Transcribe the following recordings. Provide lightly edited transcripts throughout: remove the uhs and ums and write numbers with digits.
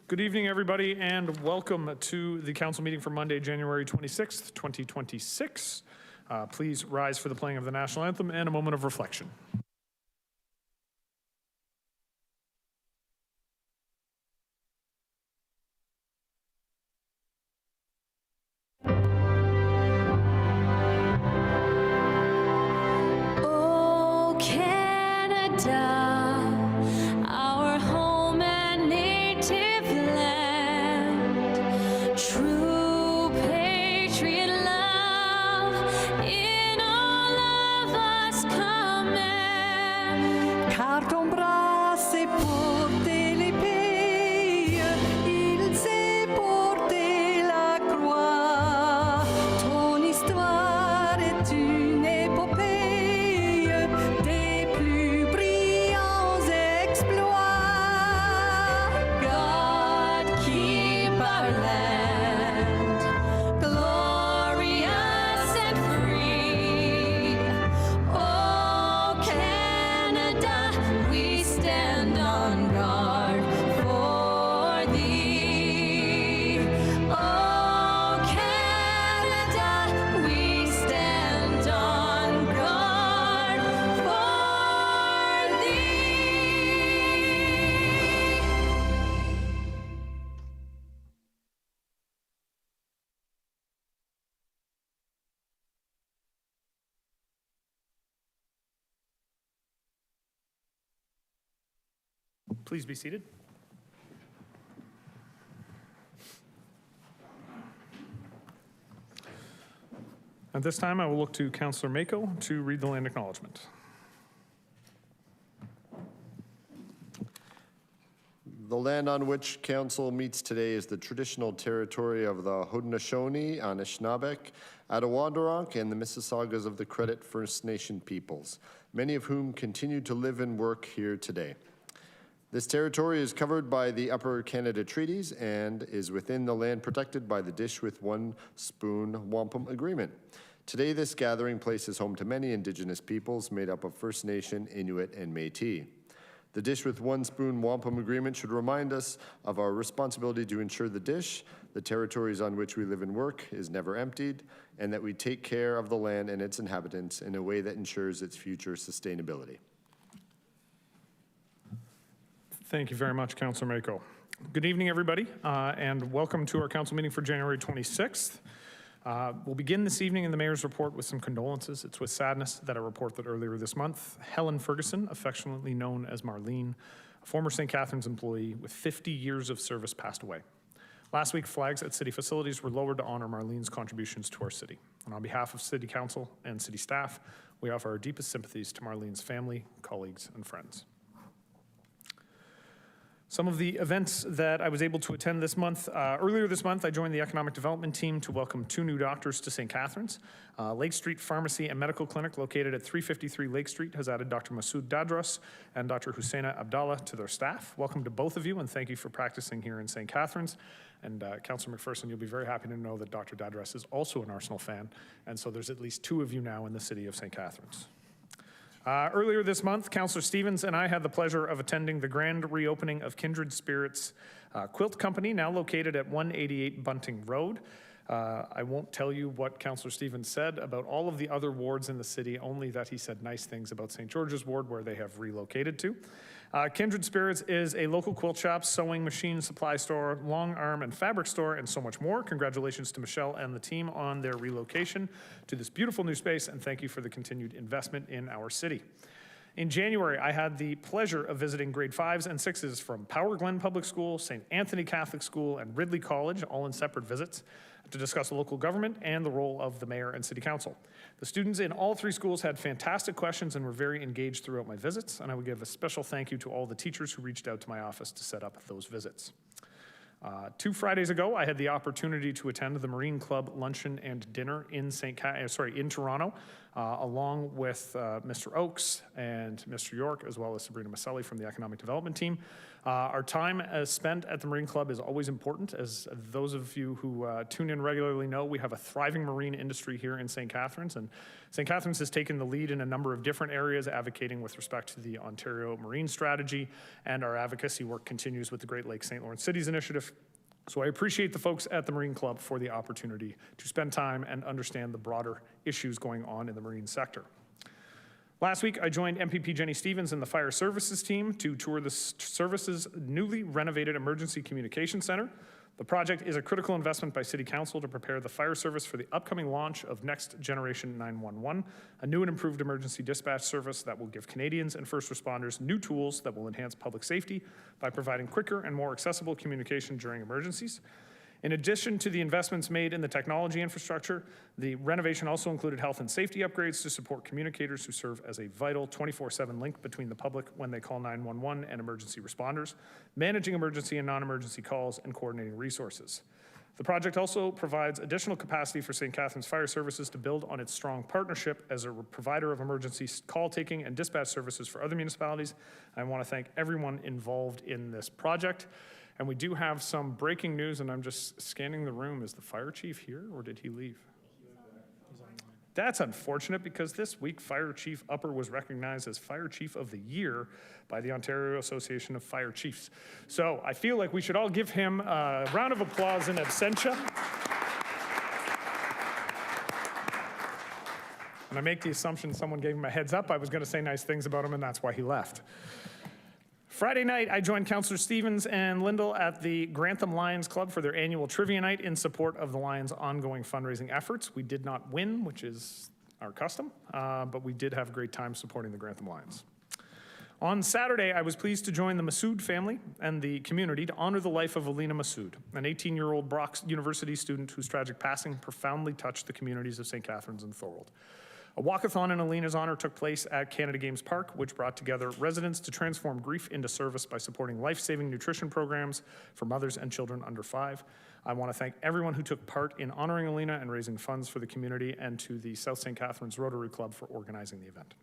Good evening, everybody, and welcome to the council meeting for Monday, January 26th, 2026. Please rise for the playing of the national anthem and a moment of reflection. Please be seated. At this time, I will look to Councillor Mako to read the land acknowledgement. The land on which council meets today is the traditional territory of the Haudenosaunee, Anishinaabeg, Attawandaronk, and the Mississaugas of the Credit First Nation peoples, many of whom continue to live and work here today. This territory is covered by the Upper Canada Treaties and is within the land protected by the Dish with One Spoon Wampum Agreement. Today, this gathering place is home to many Indigenous peoples made up of First Nation, Inuit, and Métis. The Dish with One Spoon Wampum Agreement should remind us of our responsibility to ensure the dish, the territories on which we live and work, is never emptied, and that we take care of the land and its inhabitants in a way that ensures its future sustainability. Thank you very much, Councillor Mako. Good evening, everybody, and welcome to our council meeting for January 26th. We'll begin this evening in the mayor's report with some condolences. It's with sadness that I report that earlier this month, Helen Ferguson, affectionately known as Marlene, a former St. Catharines employee with 50 years of service, passed away. Last week, flags at city facilities were lowered to honor Marlene's contributions to our city. And on behalf of city council and city staff, we offer our deepest sympathies to Marlene's family, colleagues, and friends. Some of the events that I was able to attend this month. Earlier this month, I joined the economic development team to welcome 2 new doctors to St. Catharines. Lake Street Pharmacy and Medical Clinic, located at 353 Lake Street, has added Dr. Masood Dadras and Dr. Husseina Abdallah to their staff. Welcome to both of you, and thank you for practicing here in St. Catharines. And Councillor McPherson, you'll be very happy to know that Dr. Dadras is also an Arsenal fan, and so there's at least 2 of you now in the city of St. Catharines. Earlier this month, Councillor Stevens and I had the pleasure of attending the grand reopening of Kindred Spirits Quilt Company, now located at 188 Bunting Road. I won't tell you what Councillor Stevens said about all of the other wards in the city, only that he said nice things about St. George's Ward, where they have relocated to. Kindred Spirits is a local quilt shop, sewing machine, supply store, long arm and fabric store, and so much more. Congratulations to Michelle and the team on their relocation to this beautiful new space, and thank you for the continued investment in our city. In January, I had the pleasure of visiting grade 5s and 6s from Power Glen Public School, St. Anthony Catholic School, and Ridley College, all in separate visits, to discuss local government and the role of the mayor and city council. The students in all 3 schools had fantastic questions and were very engaged throughout my visits, and I would give a special thank you to all the teachers who reached out to my office to set up those visits. 2 Fridays ago, I had the opportunity to attend the Marine Club luncheon and dinner in Toronto. along with Mr. Oakes and Mr. York, as well as Sabrina Maselli from the Economic Development team. Our time as spent at the Marine Club is always important. As those of you who tune in regularly know, we have a thriving marine industry here in St. Catharines, and St. Catharines has taken the lead in a number of different areas advocating with respect to the Ontario Marine Strategy, and our advocacy work continues with the Great Lakes St. Lawrence Cities Initiative. So I appreciate the folks at the Marine Club for the opportunity to spend time and understand the broader issues going on in the marine sector. Last week, I joined MPP Jenny Stevens and the Fire Services team to tour the service's newly renovated Emergency Communication Center. The project is a critical investment by City Council to prepare the fire service for the upcoming launch of Next Generation 911, a new and improved emergency dispatch service that will give Canadians and first responders new tools that will enhance public safety by providing quicker and more accessible communication during emergencies. In addition to the investments made in the technology infrastructure, the renovation also included health and safety upgrades to support communicators who serve as a vital 24/7 link between the public when they call 911 and emergency responders, managing emergency and non-emergency calls, and coordinating resources. The project also provides additional capacity for St. Catharines Fire Services to build on its strong partnership as a provider of emergency call taking and dispatch services for other municipalities. I want to thank everyone involved in this project. And we do have some breaking news, and I'm just scanning the room. Is the fire chief here, or did he leave? That's unfortunate, because this week Fire Chief Upper was recognized as Fire Chief of the Year by the Ontario Association of Fire Chiefs. So I feel like we should all give him a round of applause in absentia. And I make the assumption someone gave him a heads up. I was going to say nice things about him, and that's why he left. Friday night, I joined Councillor Stevens and Lyndall at the Grantham Lions Club for their annual trivia night in support of the Lions' ongoing fundraising efforts. We did not win, which is our custom, but we did have a great time supporting the Grantham Lions. On Saturday, I was pleased to join the Massoud family and the community to honor the life of Alina Massoud, an 18-year-old Brock University student whose tragic passing profoundly touched the communities of St. Catharines and Thorold. A walkathon in Alina's honor took place at Canada Games Park, which brought together residents to transform grief into service by supporting life-saving nutrition programs for mothers and children under 5. I want to thank everyone who took part in honoring Alina and raising funds for the community, and to the South St. Catharines Rotary Club for organizing the event.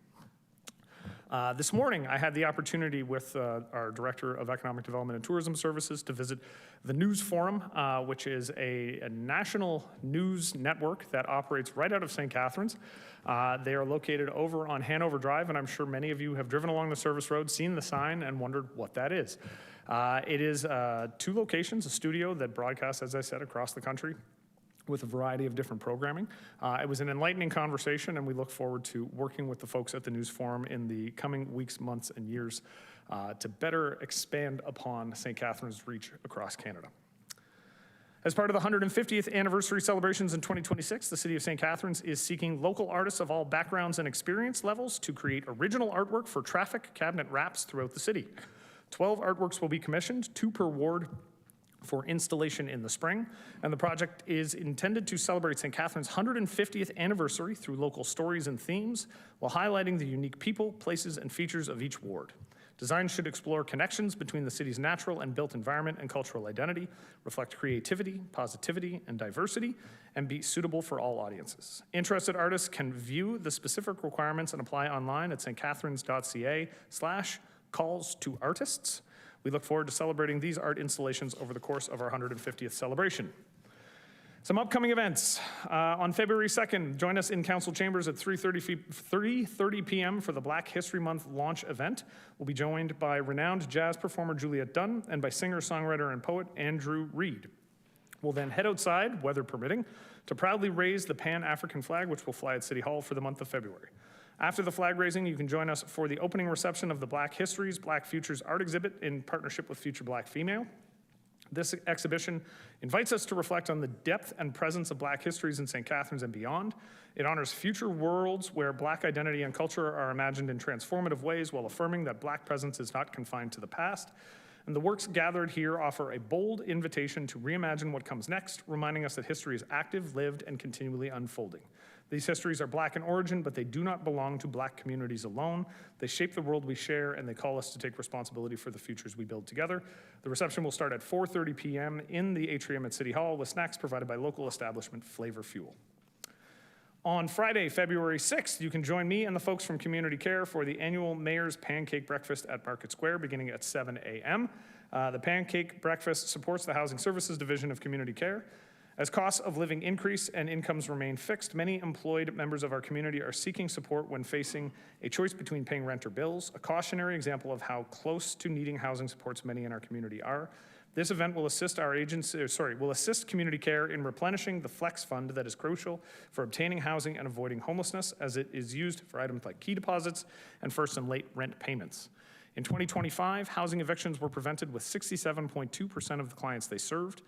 This morning, I had the opportunity with our Director of Economic Development and Tourism Services to visit the News Forum, which is a national news network that operates right out of St. Catharines. They are located over on Hanover Drive, and I'm sure many of you have driven along the service road, seen the sign, and wondered what that is. It is 2 locations, a studio that broadcasts, as I said, across the country, with a variety of different programming. It was an enlightening conversation, and we look forward to working with the folks at the News Forum in the coming weeks, months, and years to better expand upon St. Catharines' reach across Canada. As part of the 150th anniversary celebrations in 2026, the City of St. Catharines is seeking local artists of all backgrounds and experience levels to create original artwork for traffic cabinet wraps throughout the city. 12 artworks will be commissioned, 2 per ward, for installation in the spring, and the project is intended to celebrate St. Catharines' 150th anniversary through local stories and themes, while highlighting the unique people, places, and features of each ward. Design should explore connections between the city's natural and built environment and cultural identity, reflect creativity, positivity, and diversity, and be suitable for all audiences. Interested artists can view the specific requirements and apply online at stcatharines.ca/calls-to-artists. We look forward to celebrating these art installations over the course of our 150th celebration. Some upcoming events. On February 2nd, join us in Council Chambers at 3:30 p.m. for the Black History Month launch event. We'll be joined by renowned jazz performer Juliet Dunn and by singer, songwriter, and poet Andrew Reed. We'll then head outside, weather permitting, to proudly raise the Pan-African flag, which will fly at City Hall for the month of February. After the flag raising, you can join us for the opening reception of the Black Histories, Black Futures art exhibit in partnership with Future Black Female. This exhibition invites us to reflect on the depth and presence of Black histories in St. Catharines and beyond. It honors future worlds where Black identity and culture are imagined in transformative ways, while affirming that Black presence is not confined to the past. And the works gathered here offer a bold invitation to reimagine what comes next, reminding us that history is active, lived, and continually unfolding. These histories are Black in origin, but they do not belong to Black communities alone. They shape the world we share, and they call us to take responsibility for the futures we build together. The reception will start at 4:30 p.m. in the atrium at City Hall, with snacks provided by local establishment Flavor Fuel. On Friday, February 6th, you can join me and the folks from Community Care for the annual Mayor's Pancake Breakfast at Market Square beginning at 7 a.m. The Pancake Breakfast supports the Housing Services Division of Community Care. As costs of living increase and incomes remain fixed, many employed members of our community are seeking support when facing a choice between paying rent or bills, a cautionary example of how close to needing housing supports many in our community are. This event will assist Community Care in replenishing the Flex Fund that is crucial for obtaining housing and avoiding homelessness, as it is used for items like key deposits and first and late rent payments. In 2025, housing evictions were prevented with 67.2% of the clients they served.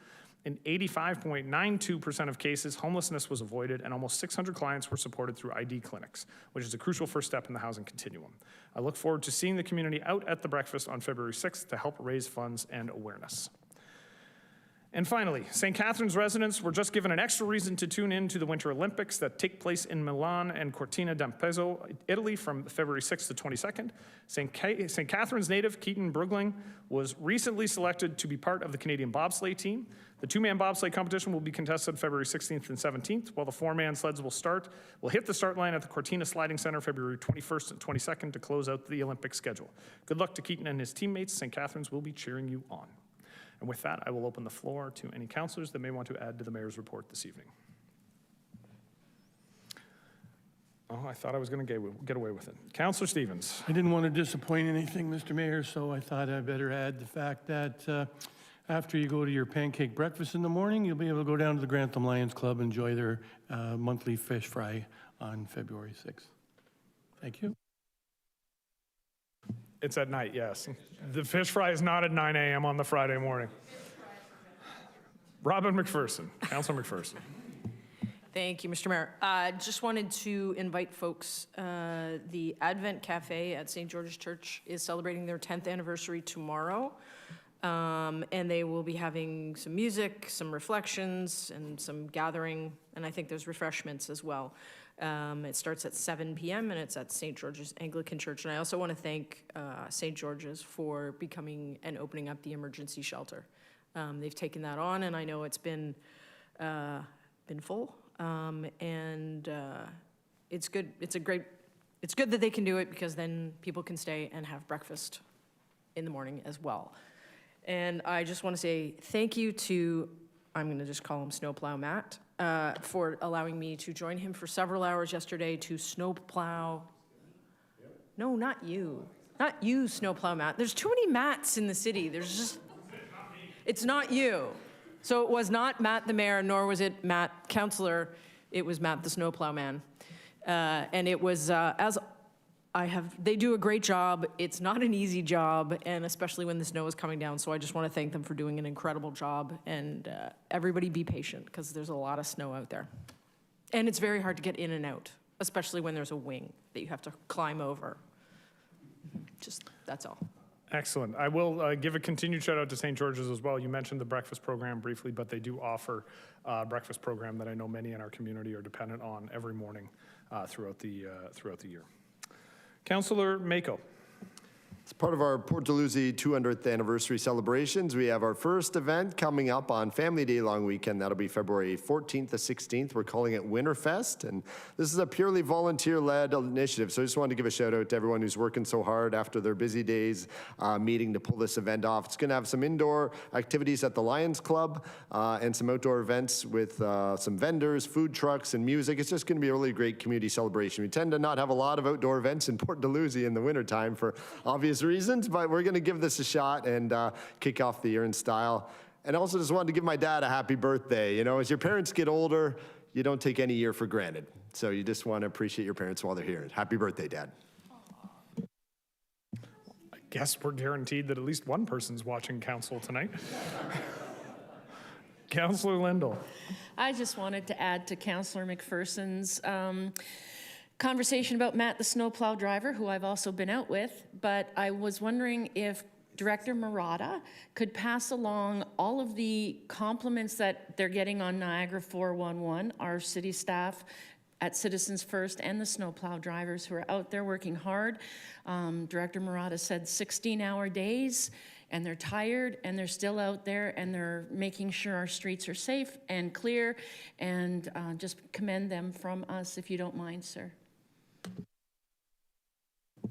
In 85.92% of cases, homelessness was avoided, and almost 600 clients were supported through ID clinics, which is a crucial first step in the housing continuum. I look forward to seeing the community out at the breakfast on February 6th to help raise funds and awareness. And finally, St. Catharines residents were just given an extra reason to tune in to the Winter Olympics that take place in Milan and Cortina d'Ampezzo, Italy from February 6th to 22nd. St. Catharines native Keaton Brugling was recently selected to be part of the Canadian bobsleigh team. The two-man bobsleigh competition will be contested February 16th and 17th, while the four-man sleds will hit the start line at the Cortina Sliding Center February 21st and 22nd to close out the Olympic schedule. Good luck to Keaton and his teammates. St. Catharines will be cheering you on. And with that, I will open the floor to any councillors that may want to add to the mayor's report this evening. Oh, I thought I was going to get away with it. Councillor Stevens. I didn't want to disappoint anything, Mr. Mayor, so I thought I'd better add the fact that after you go to your pancake breakfast in the morning, you'll be able to go down to the Grantham Lions Club and enjoy their monthly fish fry on February 6th. Thank you. It's at night, yes. The fish fry is not at 9 a.m. on the Friday morning. Robin McPherson, Councilor McPherson. Thank you, Mr. Mayor. Just wanted to invite folks. The Advent Cafe at St. George's Church is celebrating their 10th anniversary tomorrow. And they will be having some music, some reflections, and some gathering, and I think there's refreshments as well. It starts at 7 p.m. and it's at St. George's Anglican Church. And I also want to thank St. George's for becoming and opening up the emergency shelter. They've taken that on, and I know it's been full. And it's good. It's good that they can do it, because then people can stay and have breakfast in the morning as well. And I just want to say thank you to, I'm going to just call him Snowplow Matt, for allowing me to join him for several hours yesterday to snowplow. No, not you. Not you, Snowplow Matt. There's too many Matts in the city. There's just, it's not you. So it was not Matt the mayor, nor was it Matt councillor. It was Matt the Snowplow man. And it was, they do a great job. It's not an easy job, and especially when the snow is coming down. So I just want to thank them for doing an incredible job. And everybody be patient, because there's a lot of snow out there. And it's very hard to get in and out, especially when there's a wing that you have to climb over. Just, that's all. Excellent. I will give a continued shout out to St. George's as well. You mentioned the breakfast program briefly, but they do offer a breakfast program that I know many in our community are dependent on every morning throughout the year. Councillor Mako. As part of our Port Dalhousie 200th anniversary celebrations, we have our first event coming up on Family Day long weekend. That'll be February 14th to 16th. We're calling it Winterfest, and this is a purely volunteer-led initiative. So I just wanted to give a shout out to everyone who's working so hard after their busy days meeting to pull this event off. It's going to have some indoor activities at the Lions Club and some outdoor events with some vendors, food trucks, and music. It's just going to be a really great community celebration. We tend to not have a lot of outdoor events in Port Dalhousie in the wintertime for obvious reasons, but we're going to give this a shot and kick off the year in style. And I also just wanted to give my dad a happy birthday. You know, as your parents get older, you don't take any year for granted. So you just want to appreciate your parents while they're here. Happy birthday, Dad. I guess we're guaranteed that at least one person's watching council tonight. Councillor Lindell. I just wanted to add to Councillor McPherson's conversation about Matt the snowplow driver, who I've also been out with, but I was wondering if Director Murata could pass along all of the compliments that they're getting on Niagara 411, our city staff at Citizens First, and the snowplow drivers who are out there working hard. Director Murata said 16-hour days. and they're tired, and they're still out there, and they're making sure our streets are safe and clear, and just commend them from us, if you don't mind, sir.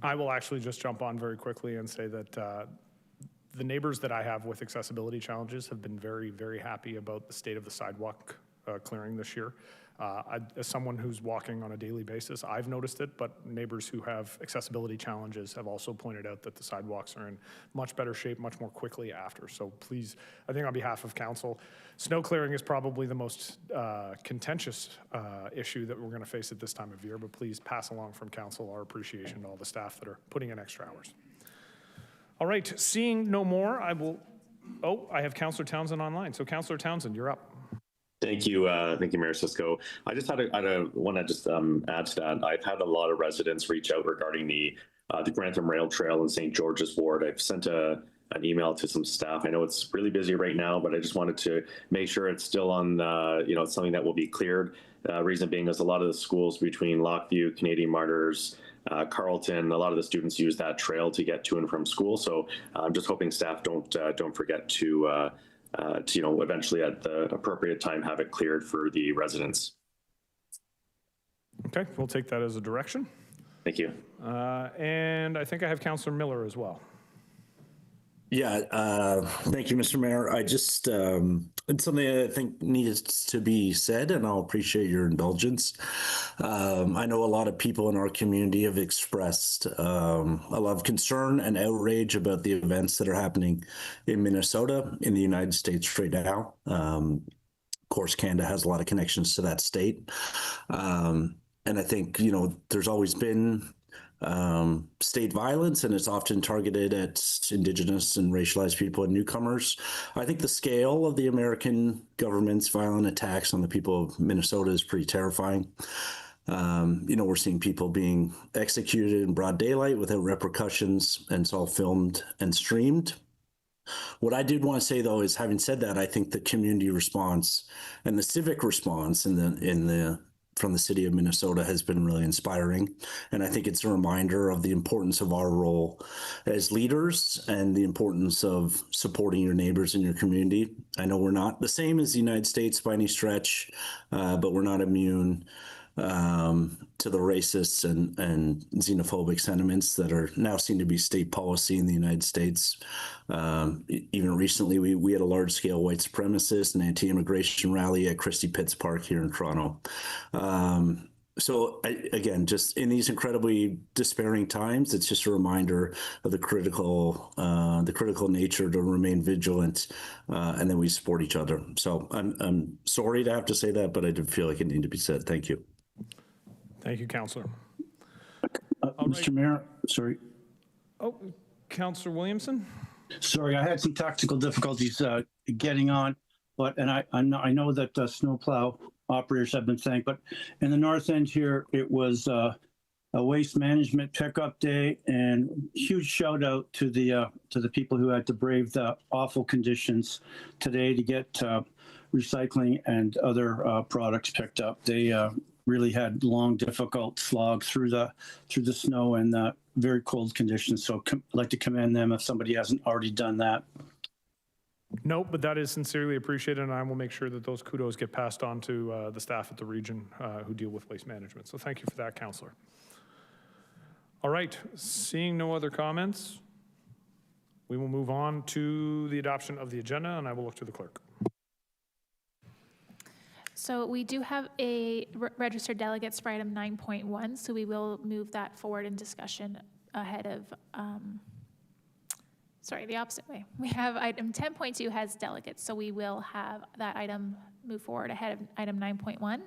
I will actually just jump on very quickly and say that the neighbors that I have with accessibility challenges have been very, very happy about the state of the sidewalk clearing this year. As someone who's walking on a daily basis, I've noticed it, but neighbors who have accessibility challenges have also pointed out that the sidewalks are in much better shape much more quickly after. So please, I think on behalf of council, snow clearing is probably the most contentious issue that we're going to face at this time of year, but please pass along from council our appreciation to all the staff that are putting in extra hours. All right, seeing no more, I have Councillor Townsend online. So Councillor Townsend, you're up. Thank you, Mayor Cisco. I just want to just add to that. I've had a lot of residents reach out regarding the Grantham Rail Trail in St. George's Ward. I've sent an email to some staff. I know it's really busy right now, but I just wanted to make sure it's still on. It's something that will be cleared. Reason being is a lot of the schools between Lockview, Canadian Martyrs, Carleton, a lot of the students use that trail to get to and from school. So I'm just hoping staff don't forget to eventually at the appropriate time have it cleared for the residents. Okay, we'll take that as a direction. Thank you. And I think I have Councillor Miller as well. Yeah, thank you, Mr. Mayor. I just, it's something I think needs to be said, and I'll appreciate your indulgence. I know a lot of people in our community have expressed a lot of concern and outrage about the events that are happening in Minnesota, in the United States right now. Of course, Canada has a lot of connections to that state. And I think, there's always been state violence, and it's often targeted at Indigenous and racialized people and newcomers. I think the scale of the American government's violent attacks on the people of Minnesota is pretty terrifying. We're seeing people being executed in broad daylight without repercussions, and it's all filmed and streamed. What I did want to say, though, is having said that, I think the community response and the civic response from the city of Minnesota has been really inspiring. And I think it's a reminder of the importance of our role as leaders and the importance of supporting your neighbors in your community. I know we're not the same as the United States by any stretch, but we're not immune to the racist and xenophobic sentiments that are now seen to be state policy in the United States. Even recently, we had a large-scale white supremacist and anti-immigration rally at Christie Pitts Park here in Toronto. So again, just in these incredibly despairing times, it's just a reminder of the critical nature to remain vigilant, and then we support each other. So I'm sorry to have to say that, but I did feel like it needed to be said. Thank you. Thank you, Councillor. Mr. Mayor, sorry. Oh, Councillor Williamson? Sorry, I had some technical difficulties getting on, and I know that snowplow operators have been saying, but in the north end here, it was a waste management pickup day, and huge shout out to the people who had to brave the awful conditions today to get recycling and other products picked up. They really had long, difficult slog through the snow and very cold conditions. So I'd like to commend them if somebody hasn't already done that. No, but that is sincerely appreciated, and I will make sure that those kudos get passed on to the staff at the region who deal with waste management. So thank you for that, Councillor. All right, seeing no other comments, we will move on to the adoption of the agenda, and I will look to the clerk. So we do have a registered delegates for item 9.1, so we will move that forward in discussion ahead of, the opposite way. We have item 10.2 has delegates, so we will have that item move forward ahead of item 9.1.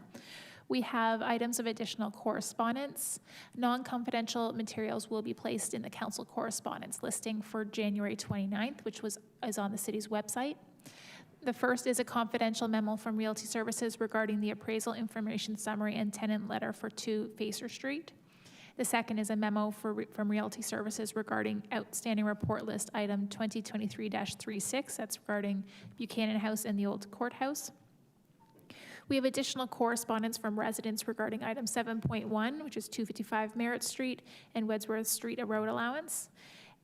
We have items of additional correspondence. Non-confidential materials will be placed in the council correspondence listing for January 29th, which is on the city's website. The first is a confidential memo from Realty Services regarding the appraisal information summary and tenant letter for 2 Facer Street. The second is a memo from Realty Services regarding outstanding report list item 2023-36. That's regarding Buchanan House and the Old Courthouse. We have additional correspondence from residents regarding item 7.1, which is 255 Merritt Street and Wedsworth Street, a road allowance.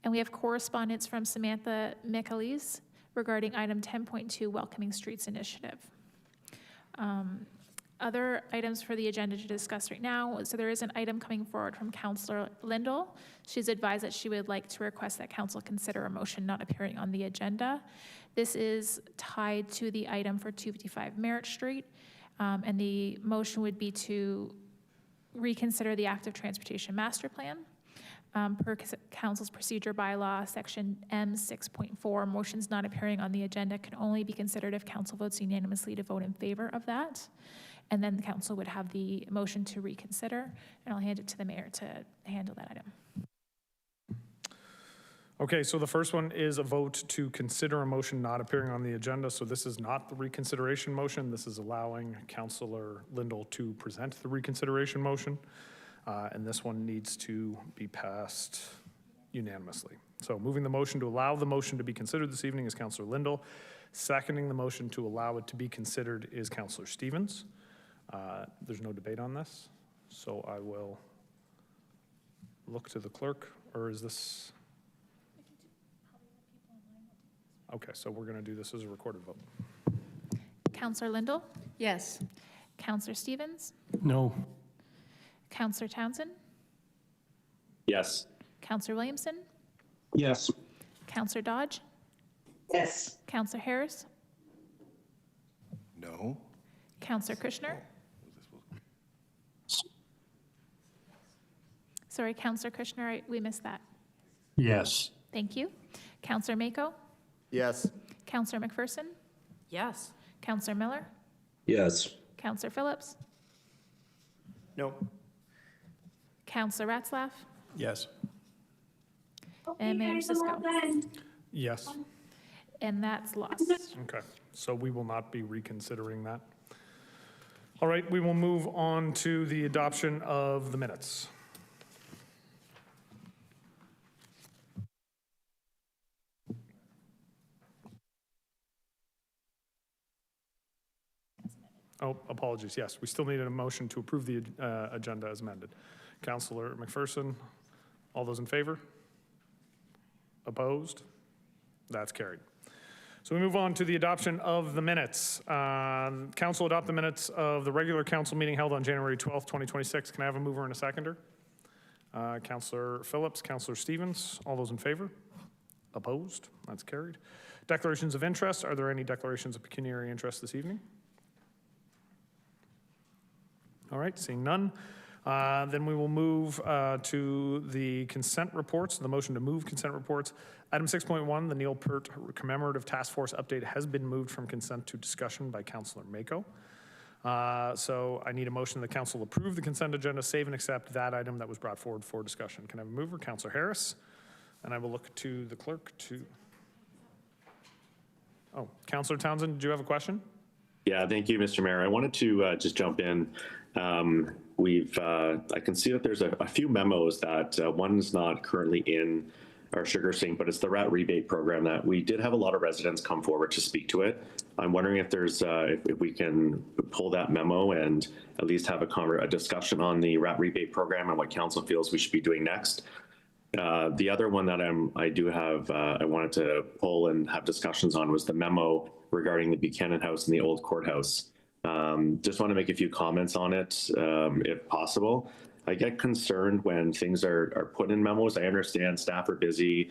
And we have correspondence from Samantha Michaelis regarding item 10.2, Welcoming Streets Initiative. Other items for the agenda to discuss right now. So there is an item coming forward from Councillor Lindell. She's advised that she would like to request that council consider a motion not appearing on the agenda. This is tied to the item for 255 Merritt Street. And the motion would be to reconsider the active transportation master plan. Per council's procedure bylaw, section M 6.4, motions not appearing on the agenda can only be considered if council votes unanimously to vote in favor of that. And then the council would have the motion to reconsider, and I'll hand it to the mayor to handle that item. Okay, so the first one is a vote to consider a motion not appearing on the agenda. So this is not the reconsideration motion. This is allowing Councillor Lindell to present the reconsideration motion. And this one needs to be passed unanimously. So moving the motion to allow the motion to be considered this evening is Councillor Lindell. Seconding the motion to allow it to be considered is Councillor Stevens. There's no debate on this, so I will look to the clerk, or is this? Okay, so we're going to do this as a recorded vote. Councillor Lindell? Yes. Councillor Stevens? No. Councillor Townsend? Yes. Councillor Williamson? Yes. Councillor Dodge? Yes. Councillor Harris? No. Councillor Kushner? Sorry, Councillor Kushner, we missed that. Yes. Thank you. Councillor Mako? Yes. Councillor McPherson? Yes. Councillor Miller? Yes. Councillor Phillips? No. Councillor Ratzlaff? Yes. And Mayor Cisco? Yes. And that's lost. Okay, so we will not be reconsidering that. All right, we will move on to the adoption of the minutes. Oh, apologies, yes, we still needed a motion to approve the agenda as amended. Councillor McPherson, all those in favor? Opposed? That's carried. So we move on to the adoption of the minutes. Council adopt the minutes of the regular council meeting held on January 12th, 2026. Can I have a mover and a seconder? Councillor Phillips, Councillor Stevens, all those in favor? Opposed? That's carried. Declarations of interest. Are there any declarations of pecuniary interest this evening? All right, seeing none. Then we will move to the consent reports, the motion to move consent reports. Item 6.1, the Neil Peart Commemorative Task Force update has been moved from consent to discussion by Councillor Mako. So I need a motion that the council approve the consent agenda, save and accept that item that was brought forward for discussion. Can I have a mover? Councillor Harris. And I will look to the clerk to... Oh, Councillor Townsend, do you have a question? Yeah, thank you, Mr. Mayor. I wanted to just jump in. I can see that there's a few memos that one's not currently in our sugar sink, but it's the rat rebate program that we did have a lot of residents come forward to speak to it. I'm wondering if there's if we can pull that memo and at least have a discussion on the rat rebate program and what council feels we should be doing next. The other one that I wanted to pull and have discussions on was the memo regarding the Buchanan House and the old courthouse. Just want to make a few comments on it, if possible. I get concerned when things are put in memos. I understand staff are busy.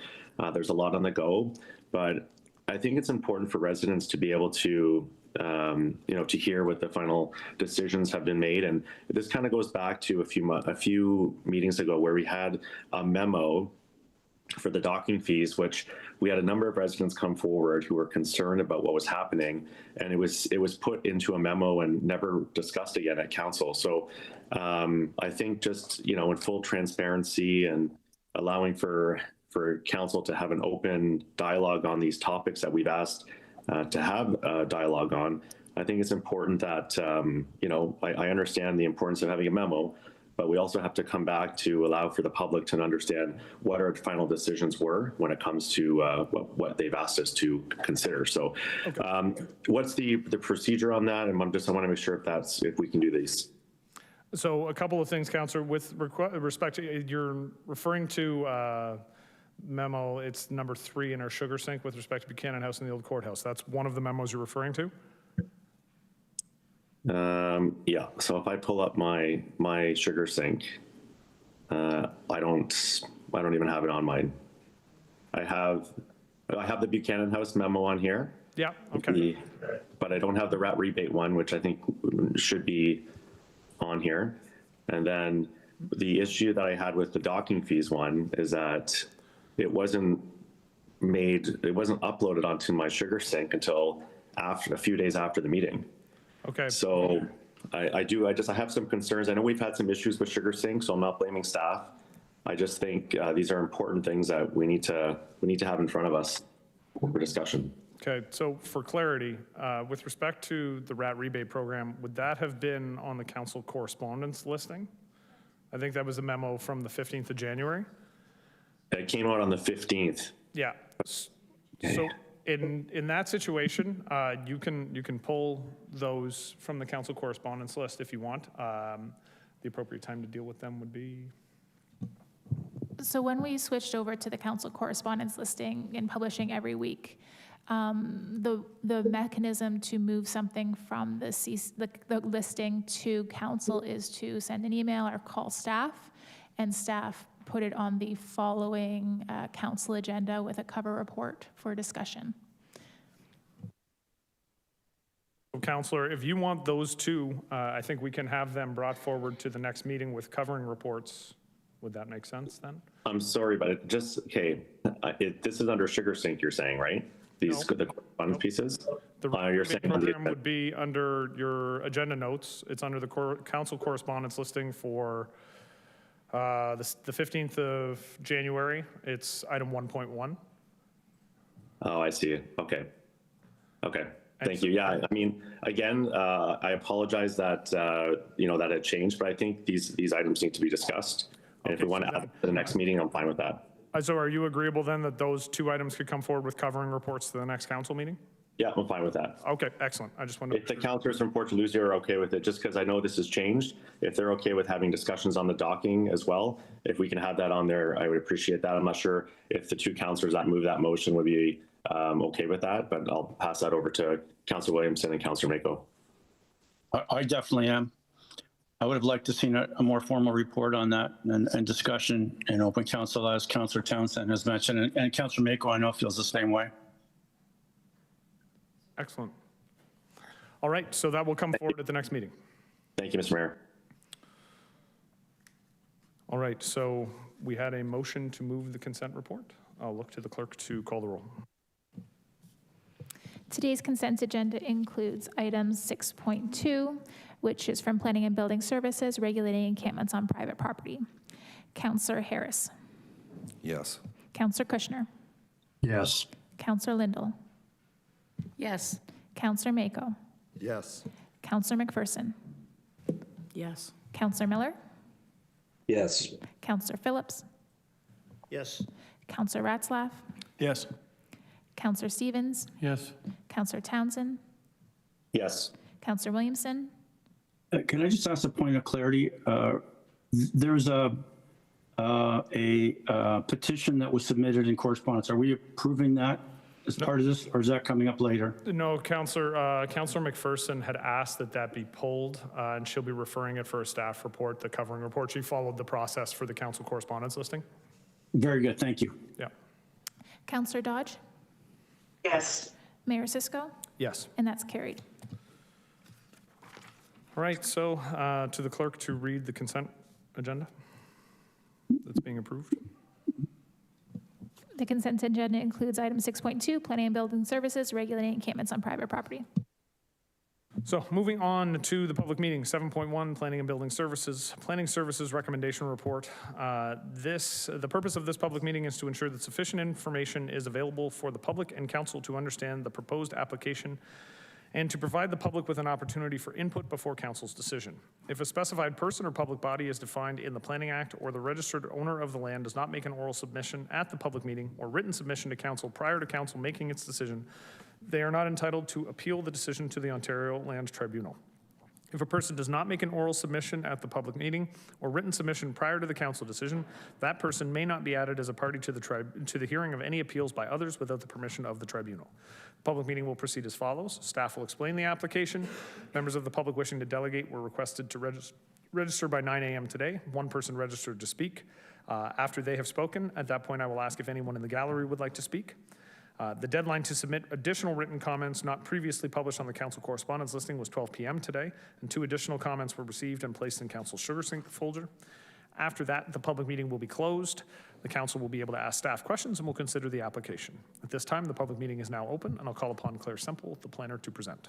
There's a lot on the go, but I think it's important for residents to be able to, to hear what the final decisions have been made. And this kind of goes back to a few meetings ago where we had a memo for the docking fees, which we had a number of residents come forward who were concerned about what was happening, and it was put into a memo and never discussed again at council. So I think just in full transparency and allowing for council to have an open dialogue on these topics that we've asked to have a dialogue on, I think it's important that I understand the importance of having a memo, but we also have to come back to allow for the public to understand what our final decisions were when it comes to what they've asked us to consider. So what's the procedure on that? And I want to make sure if we can do these. So a couple of things, Councillor, with respect to, you're referring to memo, it's number 3 in our sugar sink with respect to Buchanan House and the old courthouse. That's one of the memos you're referring to? Yeah, so if I pull up my sugar sink, I don't even have it on mine. I have the Buchanan House memo on here. Yeah, okay. But I don't have the rat rebate one, which I think should be on here. And then the issue that I had with the docking fees one is that it wasn't uploaded onto my sugar sink until a few days after the meeting. Okay. So I have some concerns. I know we've had some issues with sugar sync, so I'm not blaming staff. I just think these are important things that we need to have in front of us for discussion. Okay, so for clarity, with respect to the rat rebate program, would that have been on the council correspondence listing? I think that was a memo from the 15th of January. It came out on the 15th. Yeah. So in that situation, you can pull those from the council correspondence list if you want. The appropriate time to deal with them would be. So when we switched over to the council correspondence listing and publishing every week, the mechanism to move something from the listing to council is to send an email or call staff, and staff put it on the following council agenda with a cover report for discussion. Councillor, if you want those two, I think we can have them brought forward to the next meeting with covering reports. Would that make sense then? I'm sorry, but it just, okay, this is under sugar sync, you're saying, right? These, No. the funds pieces? The You're rebate saying on the program would be under your agenda notes. It's under the council correspondence listing for the 15th of January. It's item 1.1. Oh, I see. Okay. Thank you. Yeah, I mean, again, I apologize that, that it changed, but I think these items need to be discussed. And if we want to add to the next meeting, I'm fine with that. So are you agreeable then that those two items could come forward with covering reports to the next council meeting? Yeah, I'm fine with that. Okay, excellent. I just wanted If the councillors from Port Louis are okay with it, just because I know this has changed, if they're okay with having discussions on the docking as well, if we can have that on there, I would appreciate that. I'm not sure if the two councillors that move that motion would be okay with that, but I'll pass that over to Councillor Williamson and Councillor Mako. I definitely am. I would have liked to seen a more formal report on that and discussion in open council, as Councillor Townsend has mentioned, and Councillor Mako, I know, feels the same way. Excellent. All right, so that will come forward at the next meeting. Thank you, Mr. Mayor. All right, so we had a motion to move the consent report. I'll look to the clerk to call the roll. Today's consent agenda includes items 6.2, which is from Planning and Building Services, regulating encampments on private property. Councillor Harris. Yes. Councillor Kushner. Yes. Councillor Lindell. Yes. Councillor Mako. Yes. Councillor McPherson. Yes. Councillor Miller. Yes. Councillor Phillips. Yes. Councillor Ratzlaff. Yes. Councillor Stevens. Yes. Councillor Townsend. Yes. Councillor Williamson. Can I just ask a point of clarity? There's a petition that was submitted in correspondence. Are we approving that as part of this, or is that coming up later? No, Councillor McPherson had asked that that be pulled, and she'll be referring it for a staff report, the covering report. She followed the process for the council correspondence listing. Very good, thank you. Yeah. Councillor Dodge. Yes. Mayor Cisco. Yes. And that's carried. All right, so to the clerk to read the consent agenda that's being approved. The consent agenda includes item 6.2, Planning and Building Services, regulating encampments on private property. So moving on to the public meeting, 7.1, Planning and Building Services. Planning Services Recommendation Report. The purpose of this public meeting is to ensure that sufficient information is available for the public and council to understand the proposed application and to provide the public with an opportunity for input before council's decision. If a specified person or public body is defined in the Planning Act, or the registered owner of the land does not make an oral submission at the public meeting or written submission to council prior to council making its decision, they are not entitled to appeal the decision to the Ontario Land Tribunal. If a person does not make an oral submission at the public meeting or written submission prior to the council decision, that person may not be added as a party to the hearing of any appeals by others without the permission of the tribunal. The public meeting will proceed as follows. Staff will explain the application. Members of the public wishing to delegate were requested to register by 9 a.m. today. One person registered to speak. After they have spoken, at that point I will ask if anyone in the gallery would like to speak. The deadline to submit additional written comments not previously published on the council correspondence listing was 12 p.m. today, and 2 additional comments were received and placed in council sugar sync folder. After that, the public meeting will be closed. The council will be able to ask staff questions and will consider the application. At this time, the public meeting is now open, and I'll call upon Claire Semple, the planner, to present.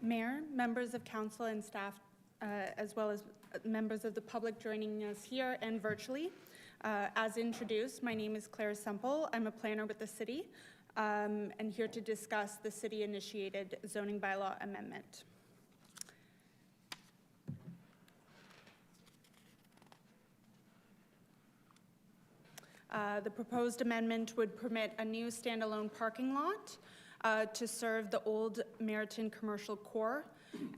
Mayor, members of council and staff, as well as members of the public joining us here and virtually. As introduced, my name is Claire Semple. I'm a planner with the city and here to discuss the city-initiated zoning bylaw amendment. The proposed amendment would permit a new standalone parking lot to serve the old Merritt commercial core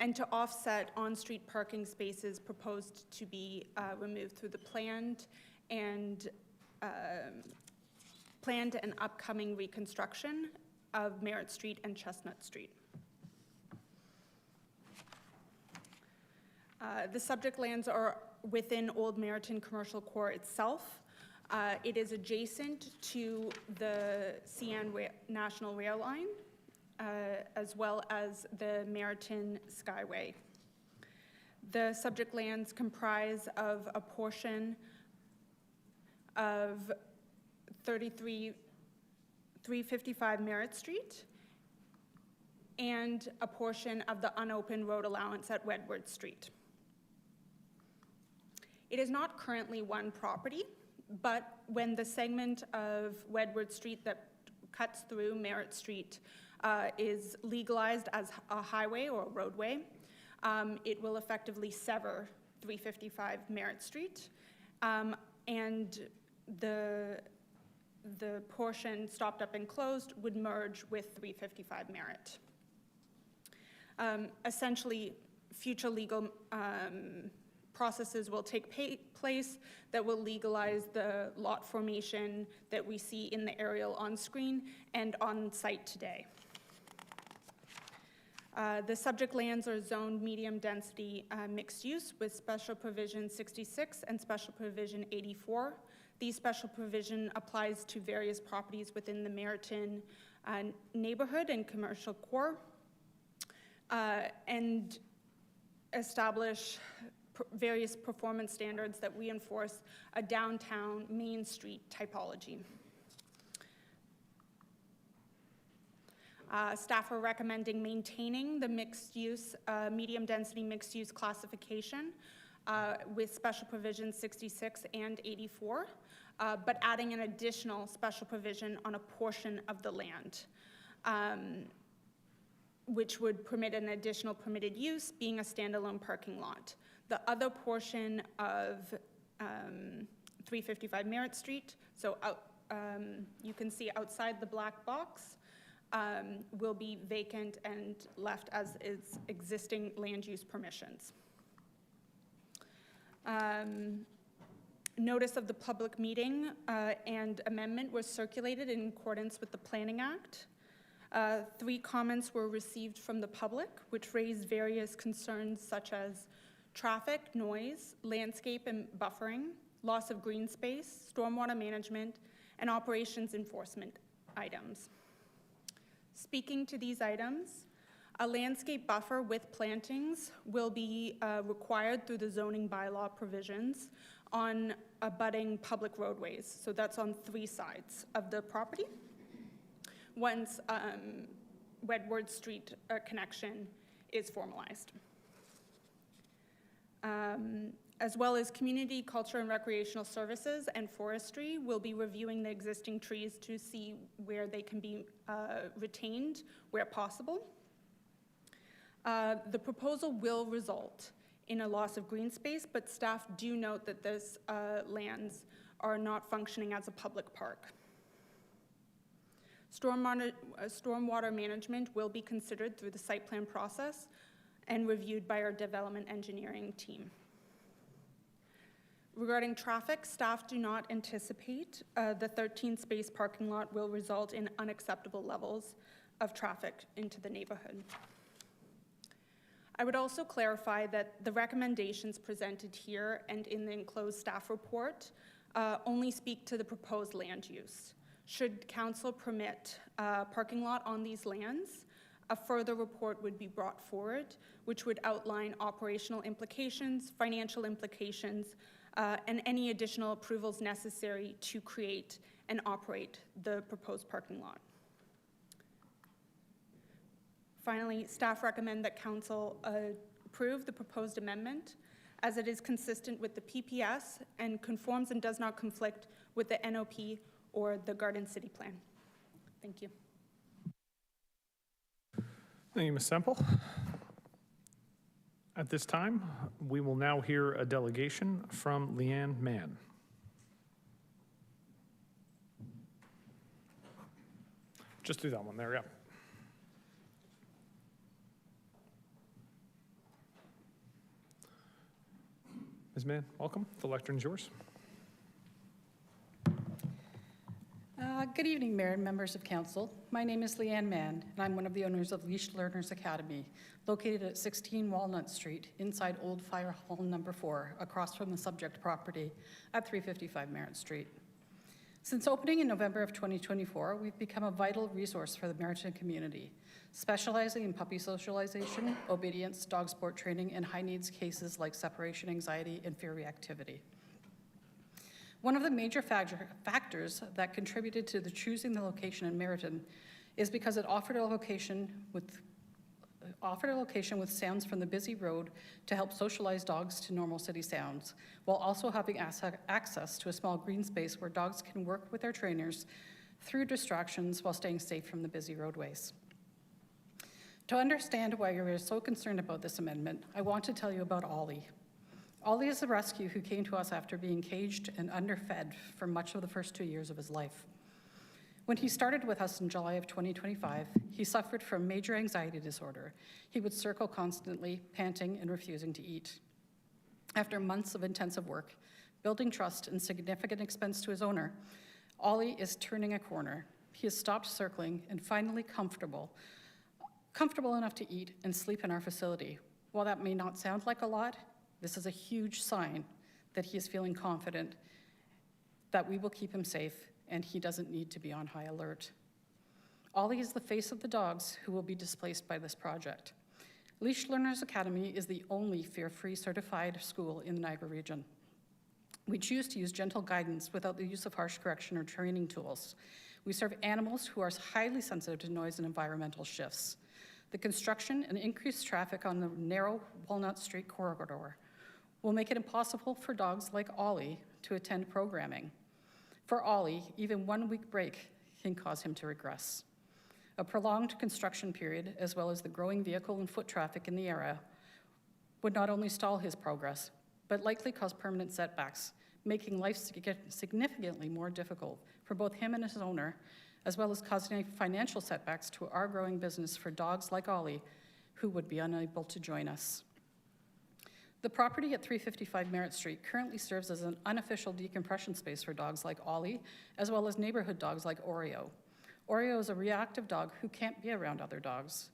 and to offset on-street parking spaces proposed to be removed through the planned and upcoming reconstruction of Merritt Street and Chestnut Street. The subject lands are within Old Merritt commercial core itself. It is adjacent to the CN National Rail Line, as well as the Merritt Skyway. The subject lands comprise of a portion of 355 Merritt Street and a portion of the unopened road allowance at Wedsworth Street. It is not currently one property, but when the segment of Wedsworth Street that cuts through Merritt Street is legalized as a highway or a roadway, it will effectively sever 355 Merritt Street, and the portion stopped up and closed would merge with 355 Merritt. Essentially, future legal processes will take place that will legalize the lot formation that we see in the aerial on screen and on site today. The subject lands are zoned medium density mixed use with special provision 66 and special provision 84. These special provision applies to various properties within the Merritt neighborhood and commercial core and establish various performance standards that reinforce a downtown Main Street typology. Staff are recommending maintaining the mixed-use, medium-density mixed-use classification with special provisions 66 and 84, but adding an additional special provision on a portion of the land, which would permit an additional permitted use being a standalone parking lot. The other portion of 355 Merritt Street, so you can see outside the black box, will be vacant and left as its existing land use permissions. Notice of the public meeting and amendment was circulated in accordance with the Planning Act. 3 comments were received from the public, which raised various concerns such as traffic, noise, landscape and buffering, loss of green space, stormwater management, and operations enforcement items. Speaking to these items, a landscape buffer with plantings will be required through the zoning bylaw provisions on abutting public roadways. So that's on 3 sides of the property. Once Wedsworth Street connection is formalized. as well as Community, Culture, and Recreational Services and Forestry will be reviewing the existing trees to see where they can be retained where possible. The proposal will result in a loss of green space, but staff do note that this lands are not functioning as a public park. Stormwater management will be considered through the site plan process and reviewed by our development engineering team. Regarding traffic, staff do not anticipate the 13-space parking lot will result in unacceptable levels of traffic into the neighborhood. I would also clarify that the recommendations presented here and in the enclosed staff report only speak to the proposed land use. Should council permit a parking lot on these lands, a further report would be brought forward, which would outline operational implications, financial implications, and any additional approvals necessary to create and operate the proposed parking lot. Finally, staff recommend that council approve the proposed amendment as it is consistent with the PPS and conforms and does not conflict with the NOP or the Garden City Plan. Thank you. Thank you, Ms. Semple. At this time, we will now hear a delegation from Leanne Mann. Just do that one there, yeah. Ms. Mann, welcome. The lectern's yours. Good evening, Mayor and members of council. My name is Leanne Mann, and I'm one of the owners of Leash Learners Academy, located at 16 Walnut Street, inside Old Fire Hall number 4, across from the subject property at 355 Merritt Street. Since opening in November of 2024, we've become a vital resource for the Merritt community, specializing in puppy socialization, obedience, dog sport training, and high needs cases like separation anxiety and fear reactivity. One of the major factors that contributed to choosing the location in Merritt is because it offered a location with sounds from the busy road to help socialize dogs to normal city sounds, while also having access to a small green space where dogs can work with their trainers through distractions while staying safe from the busy roadways. To understand why we are so concerned about this amendment, I want to tell you about Ollie. Ollie is a rescue who came to us after being caged and underfed for much of the first 2 years of his life. When he started with us in July of 2025, he suffered from major anxiety disorder. He would circle constantly, panting and refusing to eat. After months of intensive work, building trust and significant expense to his owner, Ollie is turning a corner. He has stopped circling and finally comfortable enough to eat and sleep in our facility. While that may not sound like a lot, this is a huge sign that he is feeling confident that we will keep him safe and he doesn't need to be on high alert. Ollie is the face of the dogs who will be displaced by this project. Leash Learners Academy is the only fear-free certified school in the Niagara region. We choose to use gentle guidance without the use of harsh correction or training tools. We serve animals who are highly sensitive to noise and environmental shifts. The construction and increased traffic on the narrow Walnut Street corridor will make it impossible for dogs like Ollie to attend programming. For Ollie, even 1 week break can cause him to regress. A prolonged construction period, as well as the growing vehicle and foot traffic in the area, would not only stall his progress, but likely cause permanent setbacks, making life significantly more difficult for both him and his owner, as well as causing financial setbacks to our growing business for dogs like Ollie, who would be unable to join us. The property at 355 Merritt Street currently serves as an unofficial decompression space for dogs like Ollie, as well as neighborhood dogs like Oreo. Oreo is a reactive dog who can't be around other dogs.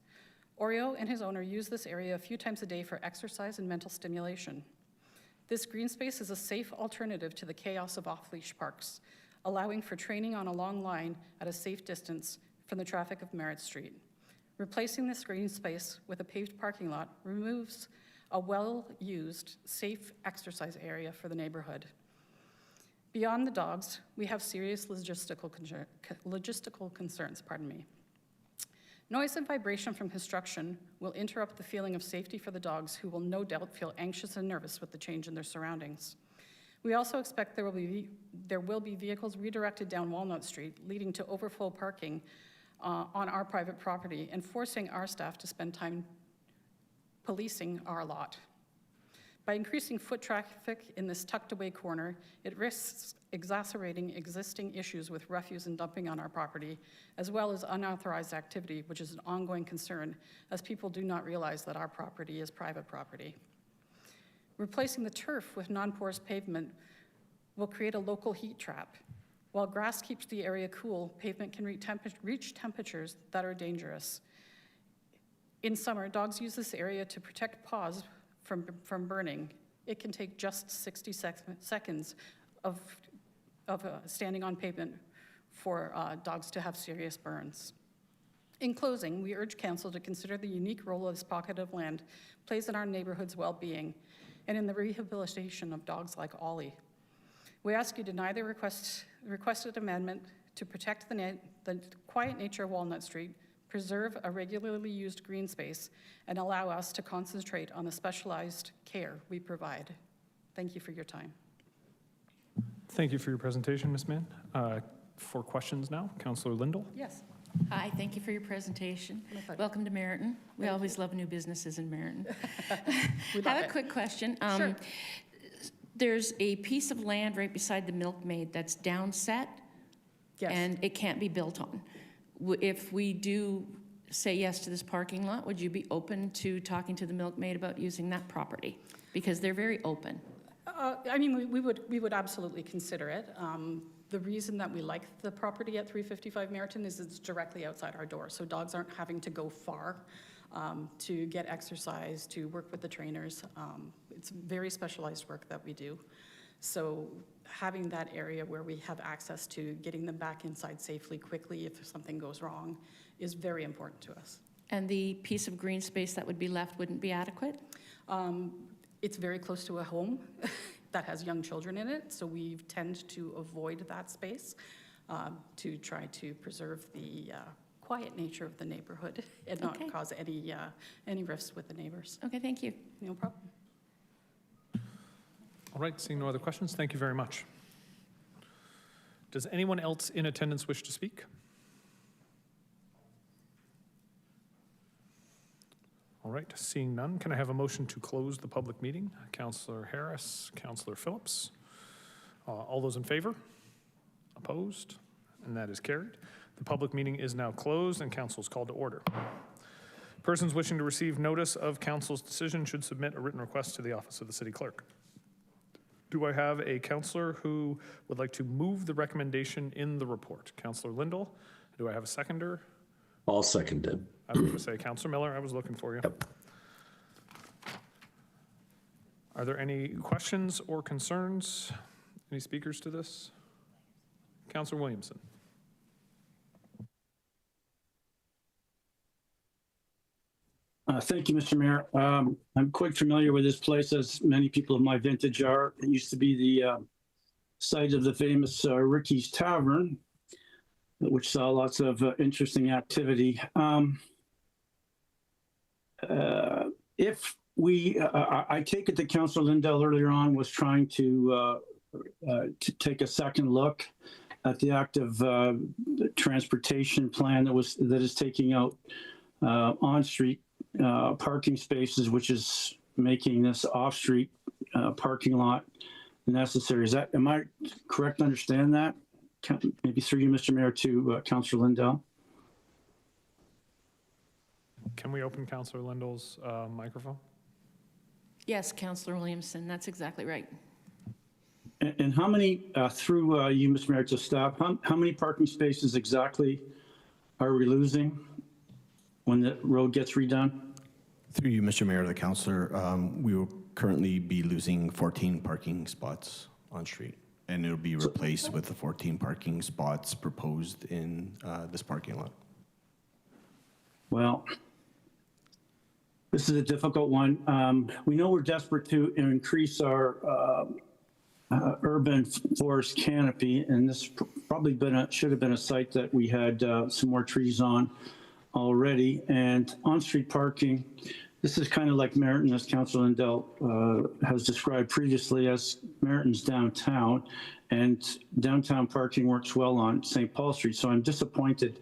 Oreo and his owner use this area a few times a day for exercise and mental stimulation. This green space is a safe alternative to the chaos of off-leash parks, allowing for training on a long line at a safe distance from the traffic of Merritt Street. Replacing this green space with a paved parking lot removes a well-used, safe exercise area for the neighborhood. Beyond the dogs, we have serious logistical concerns. Noise and vibration from construction will interrupt the feeling of safety for the dogs, who will no doubt feel anxious and nervous with the change in their surroundings. We also expect there will be vehicles redirected down Walnut Street, leading to overflow parking on our private property and forcing our staff to spend time policing our lot. By increasing foot traffic in this tucked-away corner, it risks exacerbating existing issues with refuse and dumping on our property, as well as unauthorized activity, which is an ongoing concern, as people do not realize that our property is private property. Replacing the turf with non-porous pavement will create a local heat trap. While grass keeps the area cool, pavement can reach temperatures that are dangerous. In summer, dogs use this area to protect paws from burning. It can take just 60 seconds of standing on pavement for dogs to have serious burns. In closing, we urge council to consider the unique role this pocket of land plays in our neighborhood's well-being and in the rehabilitation of dogs like Ollie. We ask you to deny the requested amendment to protect the quiet nature of Walnut Street, preserve a regularly used green space, and allow us to concentrate on the specialized care we provide. Thank you for your time. Thank you for your presentation, Ms. Mann. For questions now, Councillor Lindell. Yes. Hi, thank you for your presentation. My pleasure. Welcome to Merritt. We always love new businesses in Merritt. We I love have it. a quick question. Sure. There's a piece of land right beside the milkmaid that's downset, Yes. and it can't be built on. If we do say yes to this parking lot, would you be open to talking to the milkmaid about using that property? Because they're very open. I mean, we would absolutely consider it. The reason that we like the property at 355 Merritt is it's directly outside our door, so dogs aren't having to go far to get exercise, to work with the trainers. It's very specialized work that we do. So having that area where we have access to getting them back inside safely, quickly, if something goes wrong, is very important to us. And the piece of green space that would be left wouldn't be adequate? It's very close to a home that has young children in it, so we tend to avoid that space to try to preserve the quiet nature of the neighborhood and not cause any rifts with the neighbors. Okay, thank you. No problem. All right, seeing no other questions, thank you very much. Does anyone else in attendance wish to speak? All right, seeing none, can I have a motion to close the public meeting? Councillor Harris, Councillor Phillips. All those in favor? Opposed? And that is carried. The public meeting is now closed and council is called to order. Persons wishing to receive notice of council's decision should submit a written request to the office of the city clerk. Do I have a councillor who would like to move the recommendation in the report? Councillor Lindell. Do I have a seconder? All seconded. I was going to say, Councillor Miller, I was looking for you. Yep. Are there any questions or concerns? Any speakers to this? Councillor Williamson. Thank you, Mr. Mayor. I'm quite familiar with this place, as many people of my vintage are. It used to be the site of the famous Ricky's Tavern, which saw lots of interesting activity. If we, I take it that Councilor Lindell earlier on was trying to take a second look at the active transportation plan that is taking out on-street parking spaces, which is making this off-street parking lot necessary. Am I correct to understand that? Maybe through you, Mr. Mayor, to Councilor Lindell. Can we open Councillor Lindell's microphone? Yes, Councillor Williamson, that's exactly right. And how many, through you, Mr. Mayor, to staff, how many parking spaces exactly are we losing when the road gets redone? Through you, Mr. Mayor, the councillor, we will currently be losing 14 parking spots on street, and it'll be replaced with the 14 parking spots proposed in this parking lot. Well, this is a difficult one. We know we're desperate to increase our urban forest canopy, and this probably should have been a site that we had some more trees on. already. And on-street parking, this is kind of like Merritt, as Councilor Lindell has described previously, as Merritt's downtown, and downtown parking works well on St. Paul Street. So I'm disappointed